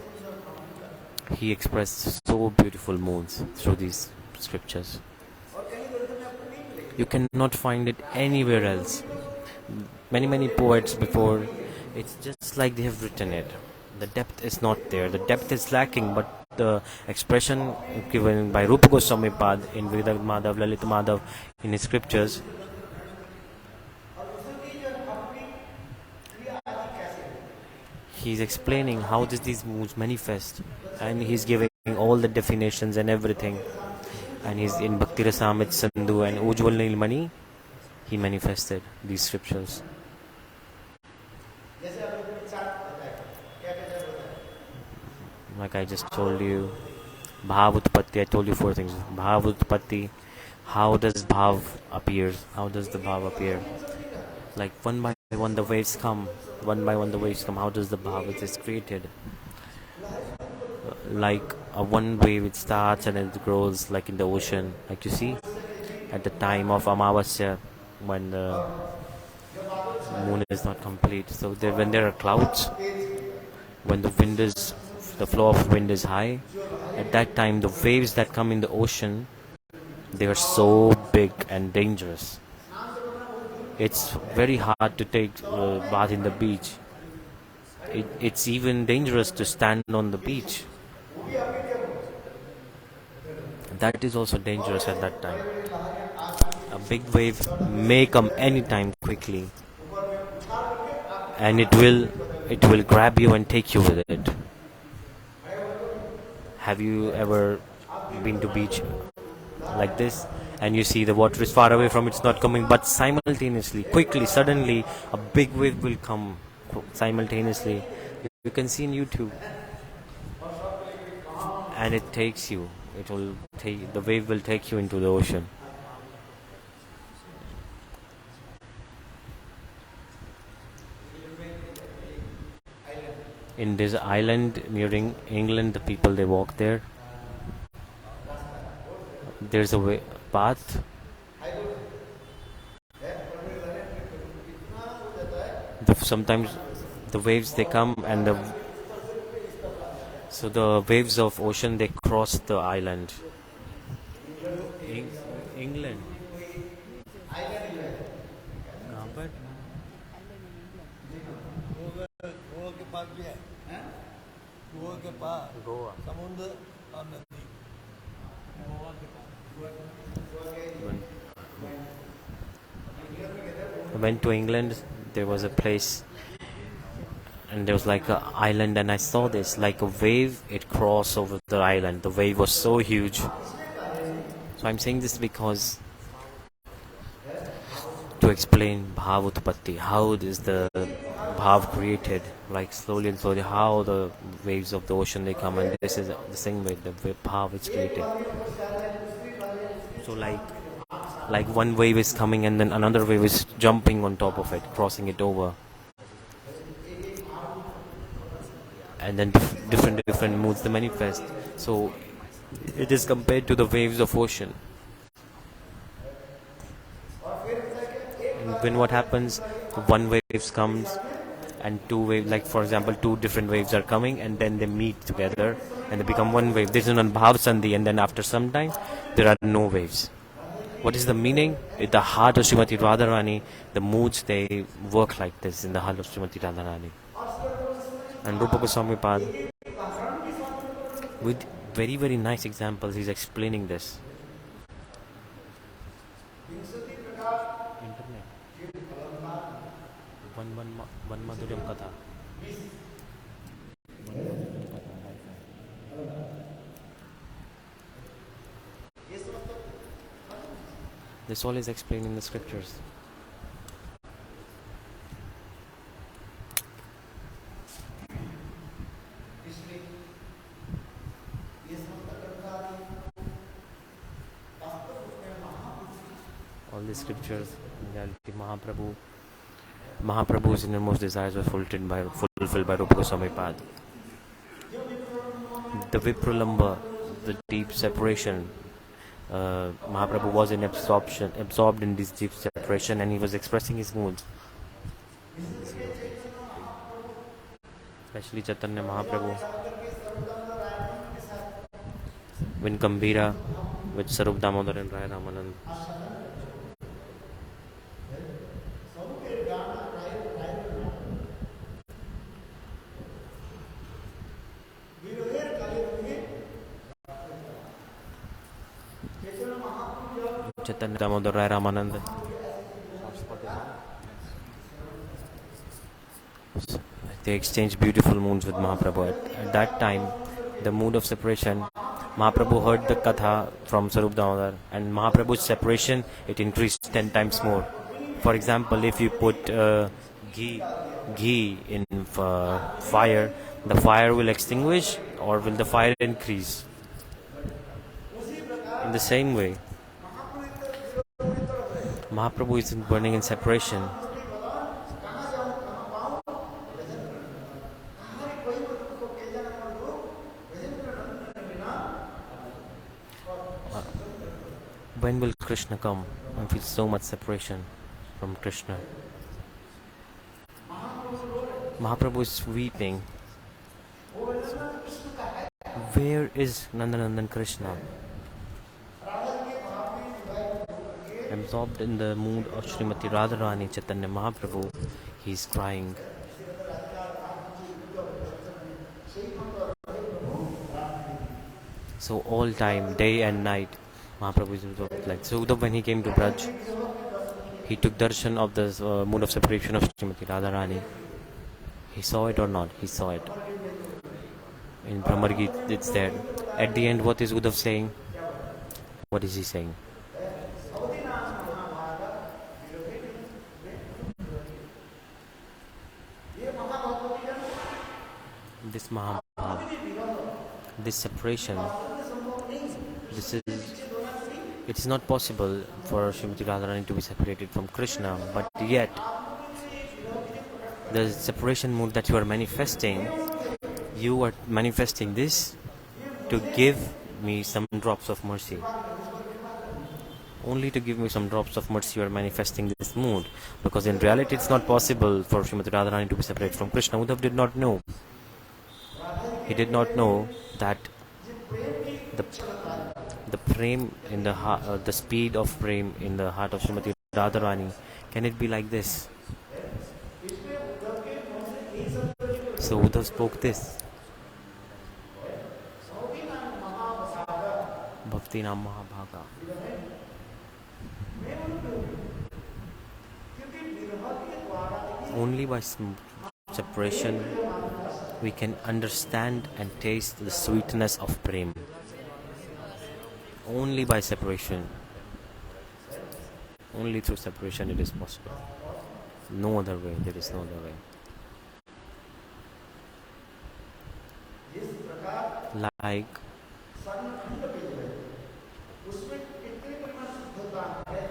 he expressed so beautiful moods through these scriptures. You cannot find it anywhere else. Many poets before, it's just like they have written it. The depth is not there. The depth is lacking, but the expression given by Rupa Goswami Pad in Vedanta Madhav, Lalita Madhav, in his scriptures, he's explaining how these moods manifest, and he's giving all the definitions and everything. And he's in Bhakti-rasamrita-sindhu and Ujjwal Nilmani, he manifested these scriptures. Like I just told you, Bhavutpatti, I told you 4 things. Bhavutpatti, how does Bhav appear? How does the Bhav appear? Like one by one the waves come. How does the Bhav is created? Like one wave, it starts and it grows, like in the ocean. Like you see, at the time of Amavasya, when the moon is not complete. So when there are clouds, when the flow of wind is high, at that time the waves that come in the ocean, they are so big and dangerous. It's very hard to take bath in the beach. It's even dangerous to stand on the beach. That is also dangerous at that time. A big wave may come anytime quickly, and it will grab you and take you with it. Have you ever been to beach like this, and you see the water is far away from it's not coming, but simultaneously, quickly, suddenly a big wave will come simultaneously. You can see in YouTube, and it takes you. The wave will take you into the ocean. In this island near England, the people they walk there. There's a path. Sometimes the waves they come and the waves of ocean they cross the island. England. कहाँ पर? Goa. I went to England. There was a place, and there was like an island, and I saw this like a wave. It crossed over the island. The wave was so huge. So I'm saying this because to explain bhav-utpatti, how is the bhav created, like slowly and slowly, how the waves of the ocean they come, and this is the same way the bhav is created. So like one wave is coming and then another wave is jumping on top of it, crossing it over, and then different moods they manifest. So it is compared to the waves of ocean. And when what happens, one wave comes and two waves, like for example two different waves are coming and then they meet together and they become one wave. This is an bhav sandhi, and then after some time there are no waves. What is the meaning? In the heart of Srimati Radharani, the moods they work like this in the heart of Srimati Radharani. And Rupa Gosvami Pad, with very very nice examples, he's explaining this. Internet. One Madhuryam Katha. This all is explained in the scriptures. All the scriptures, in reality, Mahaprabhu's innermost desires were fulfilled by Rupa Goswami Pad. The Vipralamba, the deep separation, Mahaprabhu was absorbed in this deep separation, and he was expressing his moods. Especially Chaitanya Mahaprabhu, when Gambhira with Sarup Damodar and Rai Ramanand. Chaitanya Damodar Rai Ramanand. They exchanged beautiful moods with Mahaprabhu. At that time, the mood of separation, Mahaprabhu heard the katha from Sarup Damodar, and Mahaprabhu's separation, it increased 10 times more. For example, if you put ghee in fire, the fire will extinguish or will the fire increase? In the same way, Mahaprabhu is burning in separation. When will Krishna come? I feel so much separation from Krishna. Mahaprabhu is weeping. Where is Nandanandan Krishna? Absorbed in the mood of Srimati Radharani Chaitanya Mahaprabhu, he is crying. So all time, day and night, Mahaprabhu is absorbed. Like so, when he came to Vraj, he took darshan of the mood of separation of Srimati Radharani. He saw it or not? He saw it. In Brahmar Geet, it's there. At the end, what is Uddhav saying? What is he saying? This Mahabhav, this separation, it is not possible for Srimati Radharani to be separated from Krishna, but yet the separation mood that you are manifesting, You are manifesting this to give me some drops of mercy. Only to give me some drops of mercy you are manifesting this mood. Because in reality it's not possible for Srimati Radharani to be separate from Krishna. Uddhav did not know. He did not know that the prem in the the speed of prem in the heart of Srimati Radharani, can it be like this? So Uddhav spoke this. Bhakti Nam Mahabhaga. Only by separation we can understand and taste the sweetness of prem. Only by separation. Only through separation it is possible. No other way. There is no other way. Like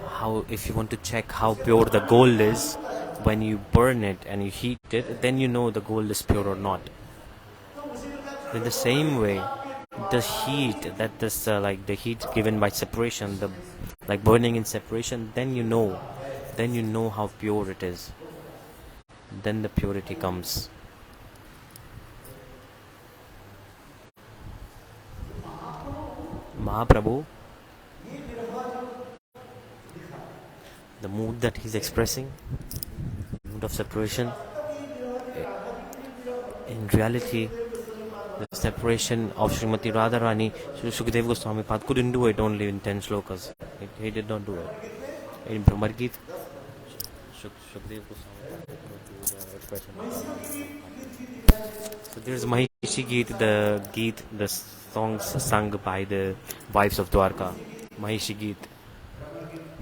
how, if you want to check how pure the gold is, when you burn it and you heat it, then you know the gold is pure or not. In the same way, the heat that this like the heat given by separation, the like burning in separation, then you know how pure it is. Then the purity comes. Mahaprabhu, the mood that he's expressing, mood of separation, in reality the separation of Srimati Radharani, Sukadeva Goswami Pad couldn't do it only in 10 shlokas. He did not do it. In Brahmar Geet, Sukadeva Goswami Pad could not do the expression of. So there's Mahishi Geet, the songs sung by the wives of Dwarka. Mahishi Geet,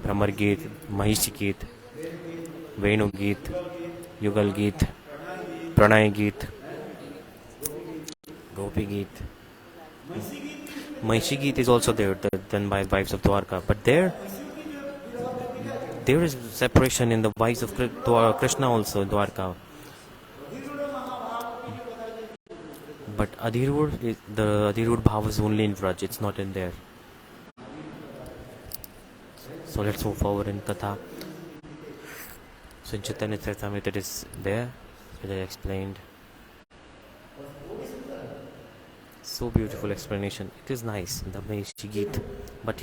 Brahmar Geet, Mahishi Geet, Venu Geet, Yugal Geet, Pranay Geet, Gopi Geet. Mahishi Geet is also there, done by wives of Dwarka. But there is separation in the wives of Krishna also in Dwarka. But the Adhirud Bhava is only in Vraj, it's not in there. So let's move forward in Katha. So in Chaitanya Charitamrita it is there, it is explained. So beautiful explanation. It is nice, the Mahishi Geet. But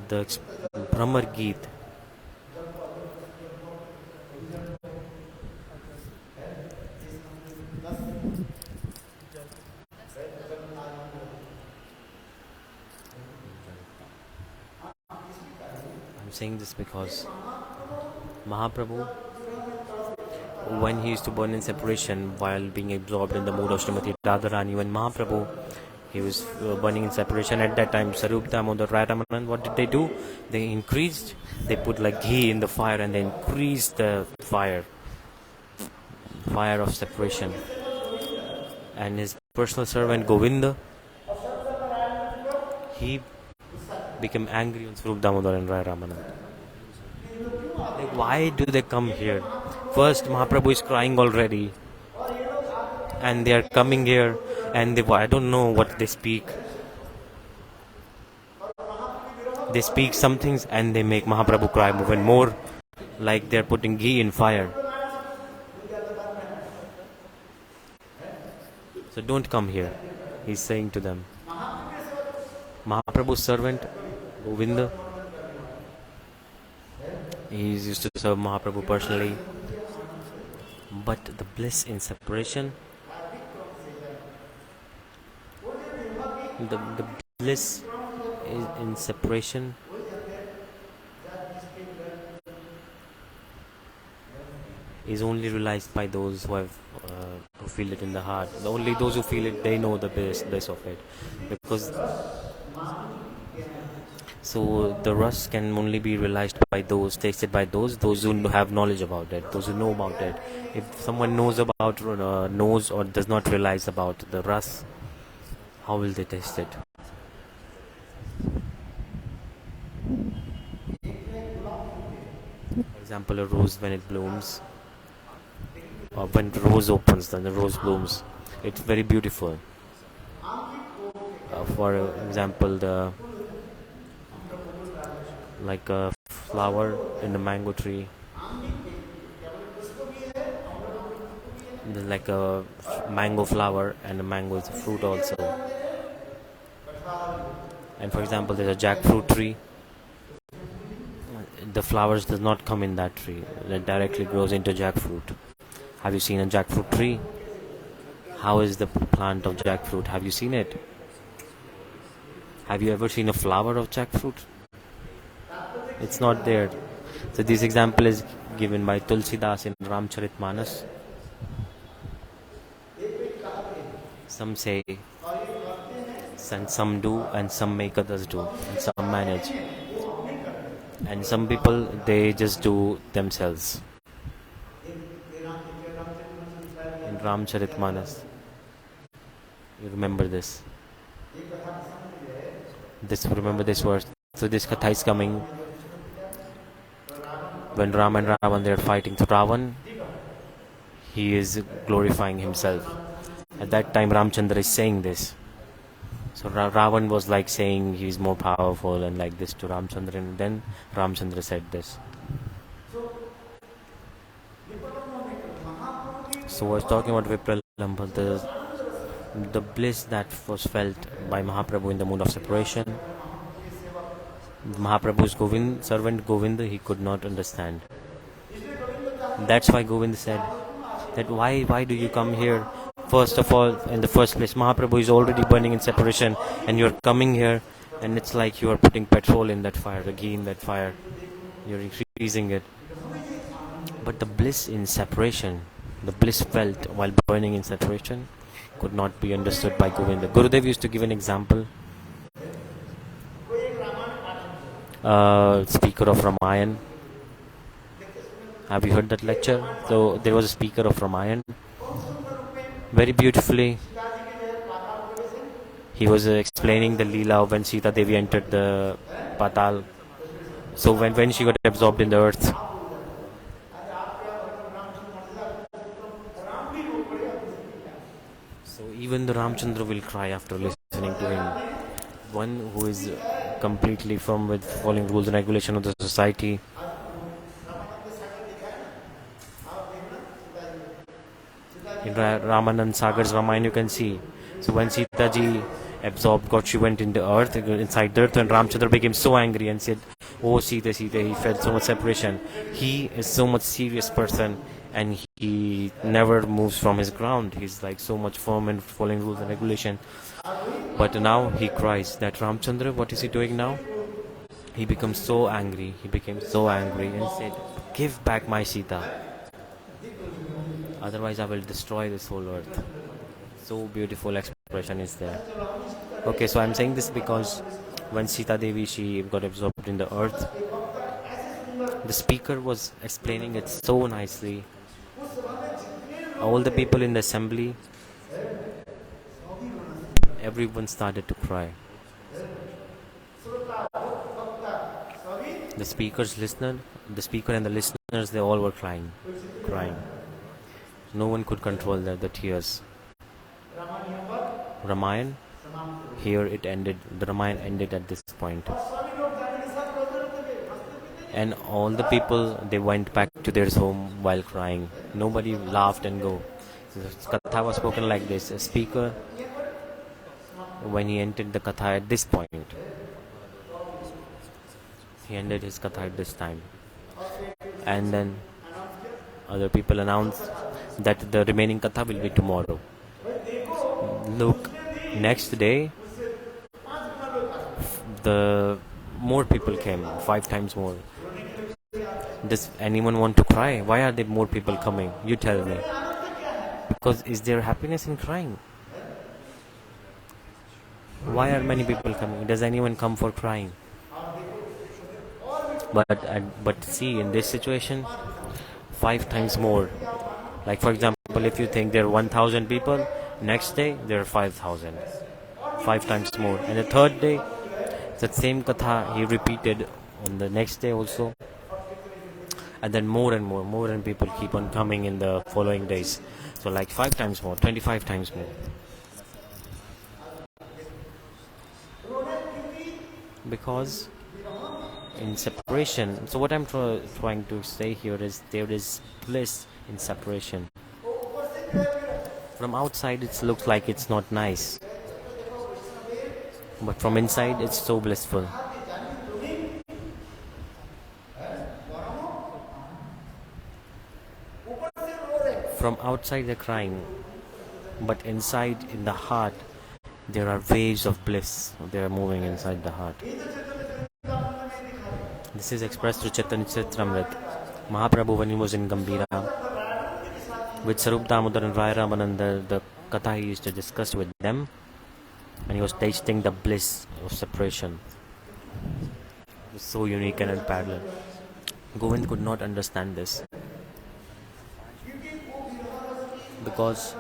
the Brahmar Geet, I'm saying this because Mahaprabhu, when he used to burn in separation while being absorbed in the mood of Srimati Radharani, when Mahaprabhu, he was burning in separation at that time, Sarup Damodar, Ramanan, what did they do? They put like ghee in the fire and they increased the fire of separation. And his personal servant Govinda, he became angry on Sarup Damodar and Ramanan. Like, why do they come here? First, Mahaprabhu is crying already, and they are coming here, and I don't know what they speak. They speak some things, and they make Mahaprabhu cry even more, like they are putting ghee in fire. So don't come here, he's saying to them. Mahaprabhu's servant, Govinda, he used to serve Mahaprabhu personally. But the bliss in separation, the bliss in separation is only realized by those who feel it in the heart. Only those who feel it, they know the bliss of it. Because so the rus can only be realized by those, tasted by those who have knowledge about it, those who know about it. If someone knows or does not realize about the rus, how will they taste it? For example, a rose when it blooms, when rose opens, then the rose blooms. It's very beautiful. For example, the like a flower in the mango tree, like a mango flower, and the mango is a fruit also. And for example, there's a jackfruit tree. The flowers does not come in that tree. It directly grows into jackfruit. Have you seen a jackfruit tree? How is the plant of jackfruit? Have you seen it? Have you ever seen a flower of jackfruit? It's not there. So this example is given by Tulsidas in Ramcharitmanas. Some say, and some do, and some make others do, and some manage. And some people, they just do themselves. In Ramcharitmanas, you remember this. Remember this verse. So this katha is coming when Ram and Ravan, they are fighting. So Ravan, he is glorifying himself. At that time, Ramchandra is saying this. So Ravan was like saying he is more powerful and like this to Ramchandra, and then Ramchandra said this. So I was talking about Vipralambha, the bliss that was felt by Mahaprabhu in the mood of separation. Mahaprabhu's servant Govinda, he could not understand. That's why Govinda said that why do you come here? First of all, in the first place, Mahaprabhu is already burning in separation, and you're coming here, and it's like you are putting petrol in that fire, the ghee in that fire. You're increasing it. But the bliss in separation, the bliss felt while burning in separation, could not be understood by Govinda. Gurudev used to give an example. Speaker of Ramayana. Have you heard that lecture? So there was a speaker of Ramayana. Very beautifully, he was explaining the Leela when Sita Devi entered the Patal. So when she got absorbed in the earth, so even the Ramchandra will cry after listening to him. One who is completely firm with following rules and regulation of the society. In Ramanand Sagar's Ramayana, you can see. So when Sita ji absorbed God, she went in the earth, inside the earth, and Ramchandra became so angry and said, "Oh Sita, Sita," he felt so much separation. He is so much serious person, and he never moves from his ground. He's like so much firm and following rules and regulation. But now he cries that Ramchandra, what is he doing now? He becomes so angry. He became so angry and said, "Give back my Sita. Otherwise I will destroy this whole earth." So beautiful expression is there. Okay, so I'm saying this because when Sita Devi, she got absorbed in the earth, the speaker was explaining it so nicely. All the people in the assembly, everyone started to cry. The speaker and the listeners, they all were crying. No one could control the tears. Ramayana, here it ended. The Ramayana ended at this point. And all the people, they went back to their home while crying. Nobody laughed and go. The katha was spoken like this. A speaker, when he entered the katha at this point, he ended his katha at this time. And then other people announced that the remaining katha will be tomorrow. Look, next day, the more people came, 5 times more. Does anyone want to cry? Why are there more people coming? You tell me. Because is there happiness in crying? Why are many people coming? Does anyone come for crying? But see, in this situation, 5 times more. Like for example, if you think there are 1,000 people, next day there are 5,000. 5 times more. And the third day, that same katha he repeated on the next day also. and then more and people keep on coming in the following days. So like 5 times more, 25 times more. Because in separation, so what I'm trying to say here is there is bliss in separation. From outside it looks like it's not nice, but from inside it's so blissful. From outside they're crying, but inside in the heart there are waves of bliss. They are moving inside the heart. This is expressed through Chaitanya Charitamrita. Mahaprabhu, when he was in Gambhira with Sarup Damodar and Rai Ramananda, the Katha he used to discuss with them, and he was tasting the bliss of separation. It was so unique and unparalleled. Govind could not understand this, because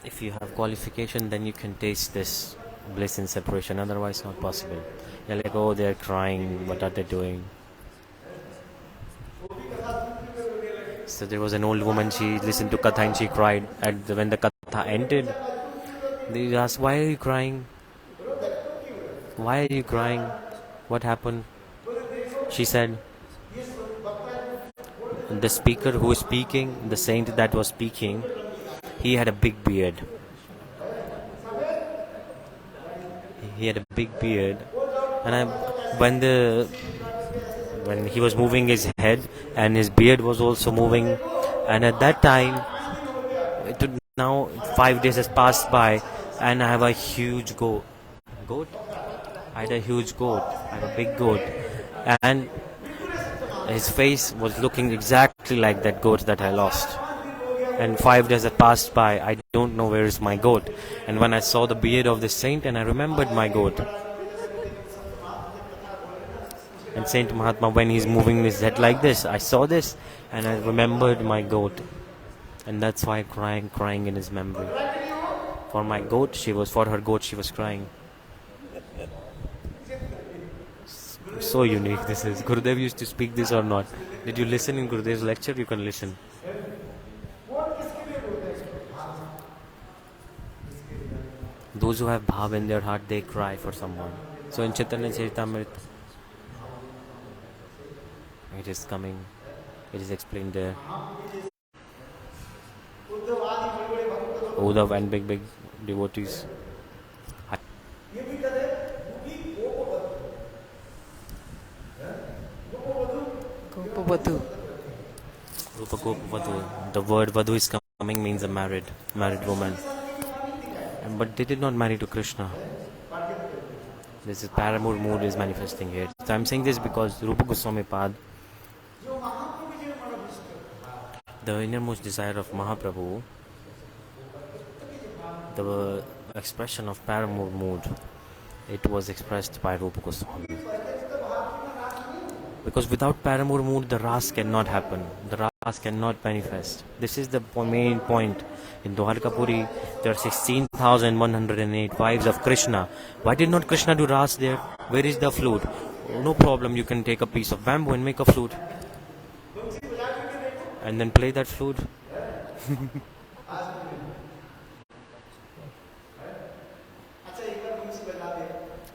if you have qualification, then you can taste this bliss in separation, otherwise not possible. You're like, oh, they're crying, what are they doing? So there was an old woman, she listened to Katha and she cried. When the Katha ended, they asked, why are you crying? Why are you crying? What happened? She said, the speaker who is speaking, the saint that was speaking, he had a big beard. He had a big beard, and when he was moving his head, and his beard was also moving, and at that time, now 5 days has passed by, and I have a huge goat. I had a huge goat. I have a big goat, and his face was looking exactly like that goat that I lost. And 5 days had passed by. I don't know where is my goat. And when I saw the beard of the saint, and I remembered my goat. And Saint Mahatma, when he's moving his head like this, I saw this, and I remembered my goat. And that's why crying in his memory. For her goat, she was crying. So unique this is. Gurudev used to speak this or not? Did you listen in Gurudev's lecture? You can listen. Those who have bhav in their heart, they cry for someone. So in Chaitanya Charitamrita, it is coming. It is explained there. Uddhav and big devotees. Gopavadhu. Rupa Gopavadhu. The word Vadhu is coming means a married woman. But they did not marry to Krishna. This is Paramour mood is manifesting here. So I'm saying this because Rupa Goswami Pad, the innermost desire of Mahaprabhu, the expression of Paramour mood, it was expressed by Rupa Goswami. Because without Paramour mood, the ras cannot happen. The ras cannot manifest. This is the main point. In Dwarkapuri, there are 16,108 wives of Krishna. Why did not Krishna do ras there? Where is the flute? No problem, you can take a piece of bamboo and make a flute. And then play that flute.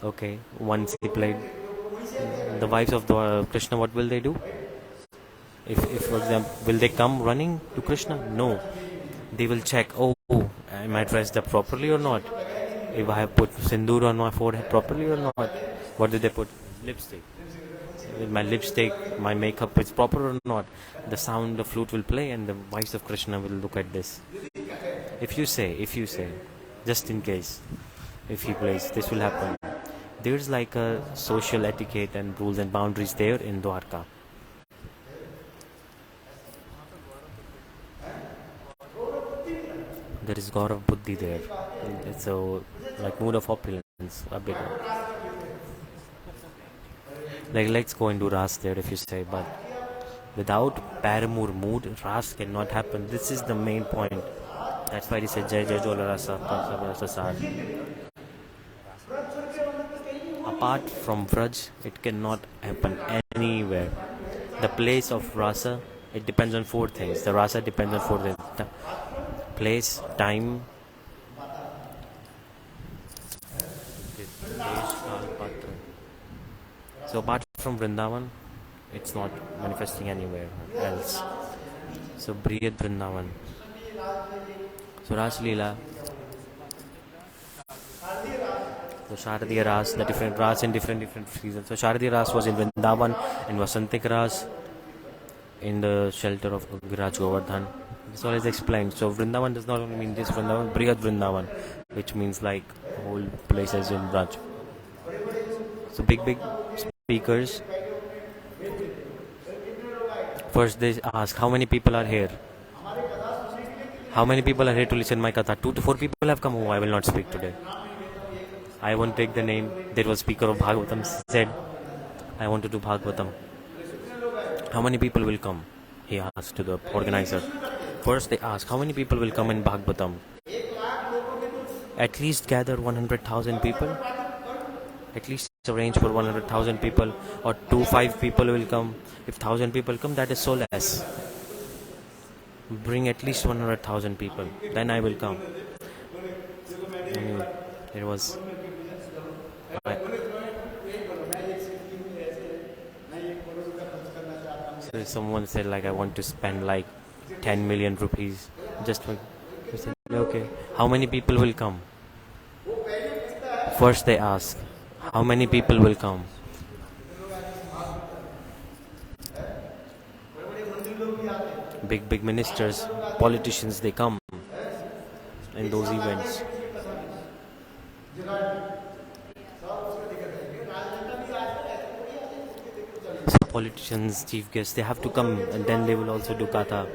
Okay, once he played. The wives of Krishna, what will they do? If for example, will they come running to Krishna? No. They will check, oh, am I dressed up properly or not? If I have put sindoor on my forehead properly or not? What did they put? Lipstick. With my lipstick, my makeup is proper or not? The sound, the flute will play, and the wives of Krishna will look at this. If you say, just in case, if he plays, this will happen. There's like a social etiquette and rules and boundaries there in Dwarka. There is gaura buddhi there. It's a like mood of opulence, a bit. Like let's go and do ras there if you say, but without Paramour mood, ras cannot happen. This is the main point. That's why he said Jai Jai Jola Rasa Prasad. apart from Vraj, it cannot happen anywhere. The place of rasa, it depends on four things. The rasa depends on four things: place, time, desh, kal, patra. So apart from Vrindavan, it's not manifesting anywhere else. So Brihad Vrindavan. So Ras-lila. So Sharadiya Ras, the different Ras in different seasons. So Sharadiya Ras was in Vrindavan, in Vasantik Ras, in the shelter of Giraj Govardhan. This all is explained. So Vrindavan does not only mean this Vrindavan, Brihad Vrindavan, which means like whole places in Braj. So big speakers. First they ask, how many people are here? How many people are here to listen my katha? 2 to 4 people have come. Oh, I will not speak today. I won't take the name. There was speaker of Bhagavatam said, I want to do Bhagavatam. How many people will come? He asked to the organizer. First they ask, how many people will come in Bhagavatam? At least gather 100,000 people. At least arrange for 100,000 people, or 5 people will come. If 1,000 people come, that is so less. Bring at least 100,000 people, then I will come. And there was so someone said like, I want to spend like 10 million rupees just for. I said, okay, how many people will come? First they ask, how many people will come? Big ministers, politicians, they come in those events. So politicians, chief guests, they have to come, and then they will also do katha.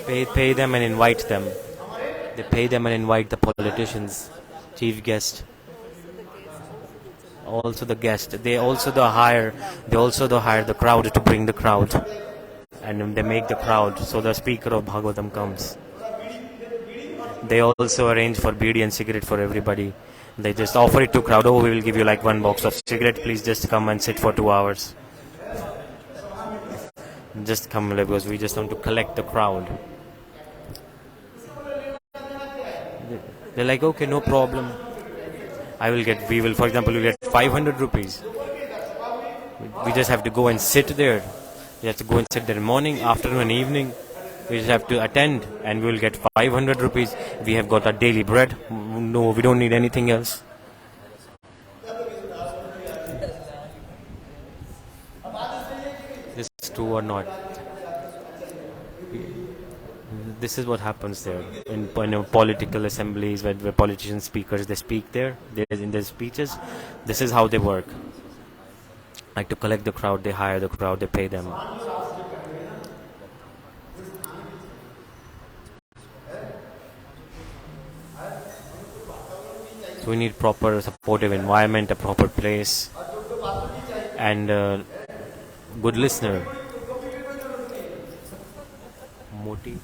They pay them and invite them. They pay them and invite the politicians, chief guest. Also the guest. They also hire the crowd to bring the crowd, and they make the crowd. So the speaker of Bhagavatam comes. They also arrange for beedi and cigarette for everybody. They just offer it to crowd. Oh, we will give you like 1 box of cigarette. Please just come and sit for 2 hours. Just come because we just want to collect the crowd. They're like, okay, no problem. For example, we get 500 rupees. We just have to go and sit there. We have to go and sit there morning, afternoon and evening. We just have to attend, and we will get 500 rupees. We have got our daily bread. No, we don't need anything else. This is true or not? This is what happens there in political assemblies where politicians, speakers, they speak there. In their speeches, this is how they work. Like to collect the crowd, they hire the crowd, they pay them. So we need proper supportive environment, a proper place, and a good listener. Moti.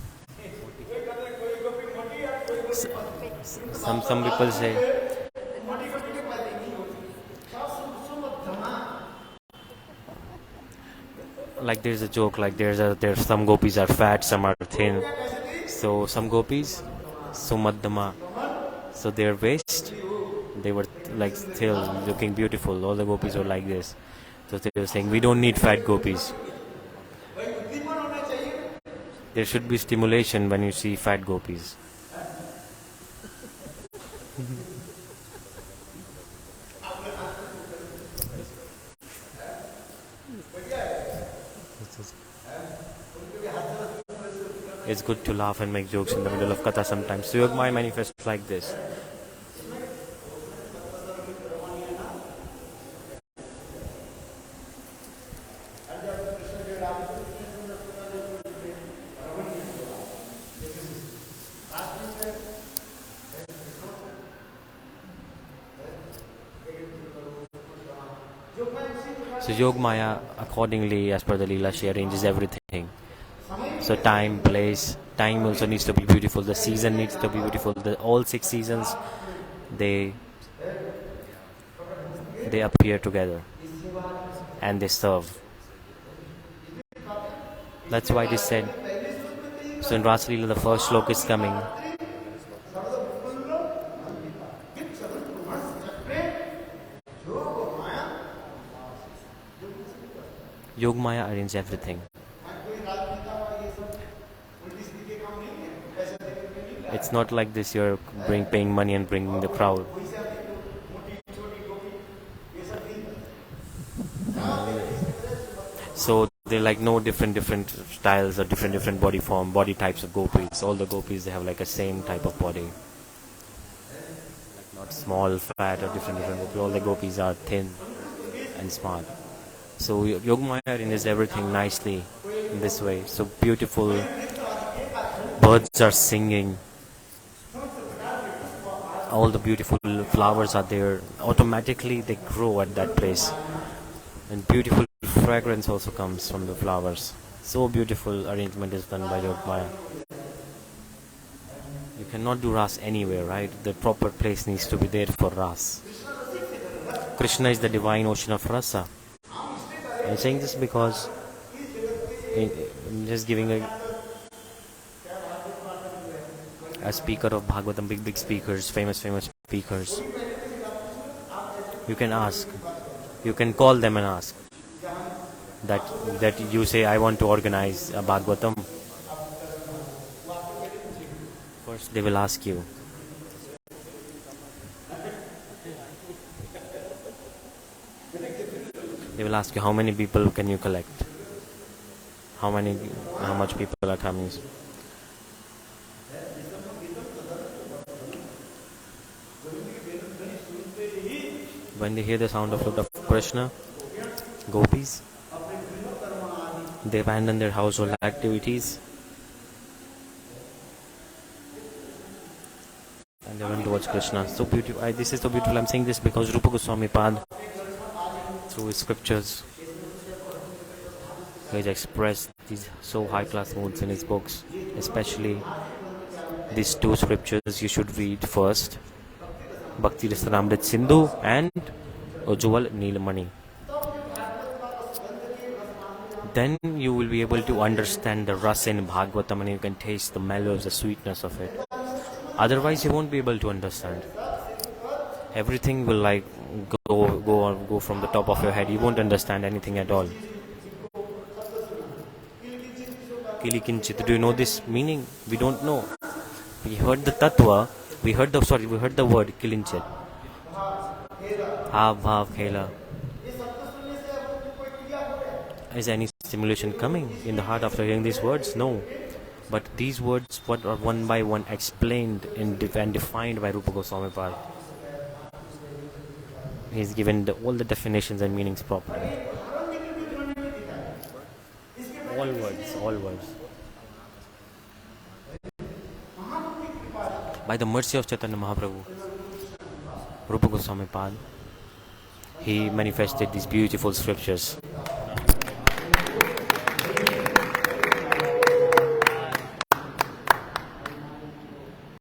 Some people say like there's a joke like there's some gopis are fat, some are thin. So some gopis sumadama, so their waist, they were like still looking beautiful. All the gopis were like this. So they were saying we don't need fat gopis. There should be stimulation when you see fat gopis. It's good to laugh and make jokes in the middle of katha sometimes. So Yogmaya manifests like this. So Yogmaya, accordingly, as per the Leela, she arranges everything. So time, place, time also needs to be beautiful, the season needs to be beautiful, all 6 seasons they appear together and they serve. That's why it is said. So in Rasa-lila the first shloka is coming. Yog Maya arranges everything. It's not like this you're paying money and bringing the crowd. So they're like no different styles or different body types of gopis. All the gopis, they have like a same type of body. Like not small, fat or different gopis. All the gopis are thin and smart. So Yogamaya arranges everything nicely in this way. So beautiful. Birds are singing. All the beautiful flowers are there. Automatically they grow at that place. And beautiful fragrance also comes from the flowers. So beautiful arrangement is done by Yogamaya. You cannot do Ras anywhere, right? The proper place needs to be there for Ras. Krishna is the divine ocean of Rasa. I'm saying this because I'm just giving a speaker of Bhagavatam, big speakers, famous speakers. You can ask. You can call them and ask. That you say, I want to organize a Bhagavatam. First they will ask you. They will ask you how many people can you collect? How much people are coming? When they hear the sound of Krishna, gopis, they abandon their household activities and they run towards Krishna. So beautiful. This is so beautiful. I'm saying this because Rupa Gosvami Pad, through his scriptures, he has expressed these so high-class moods in his books. Especially these two scriptures you should read first: hari-katha-rasamrita-sindhu and Ujjwal Neelamani. Then you will be able to understand the rasa in Bhagavatam and you can taste the mellows, the sweetness of it. Otherwise you won't be able to understand. Everything will like go from the top of your head. You won't understand anything at all. Kili-kinchit. Do you know this meaning? We don't know. We heard the tattva. We heard the word kilinchit. Hav, bhav, khela. Is any stimulation coming in the heart after hearing these words? No. But these words are one by one explained and defined by Rupa Goswami Pad. He has given all the definitions and meanings properly. All words. By the mercy of Chaitanya Mahaprabhu, Rupa Goswami Pad, he manifested these beautiful scriptures.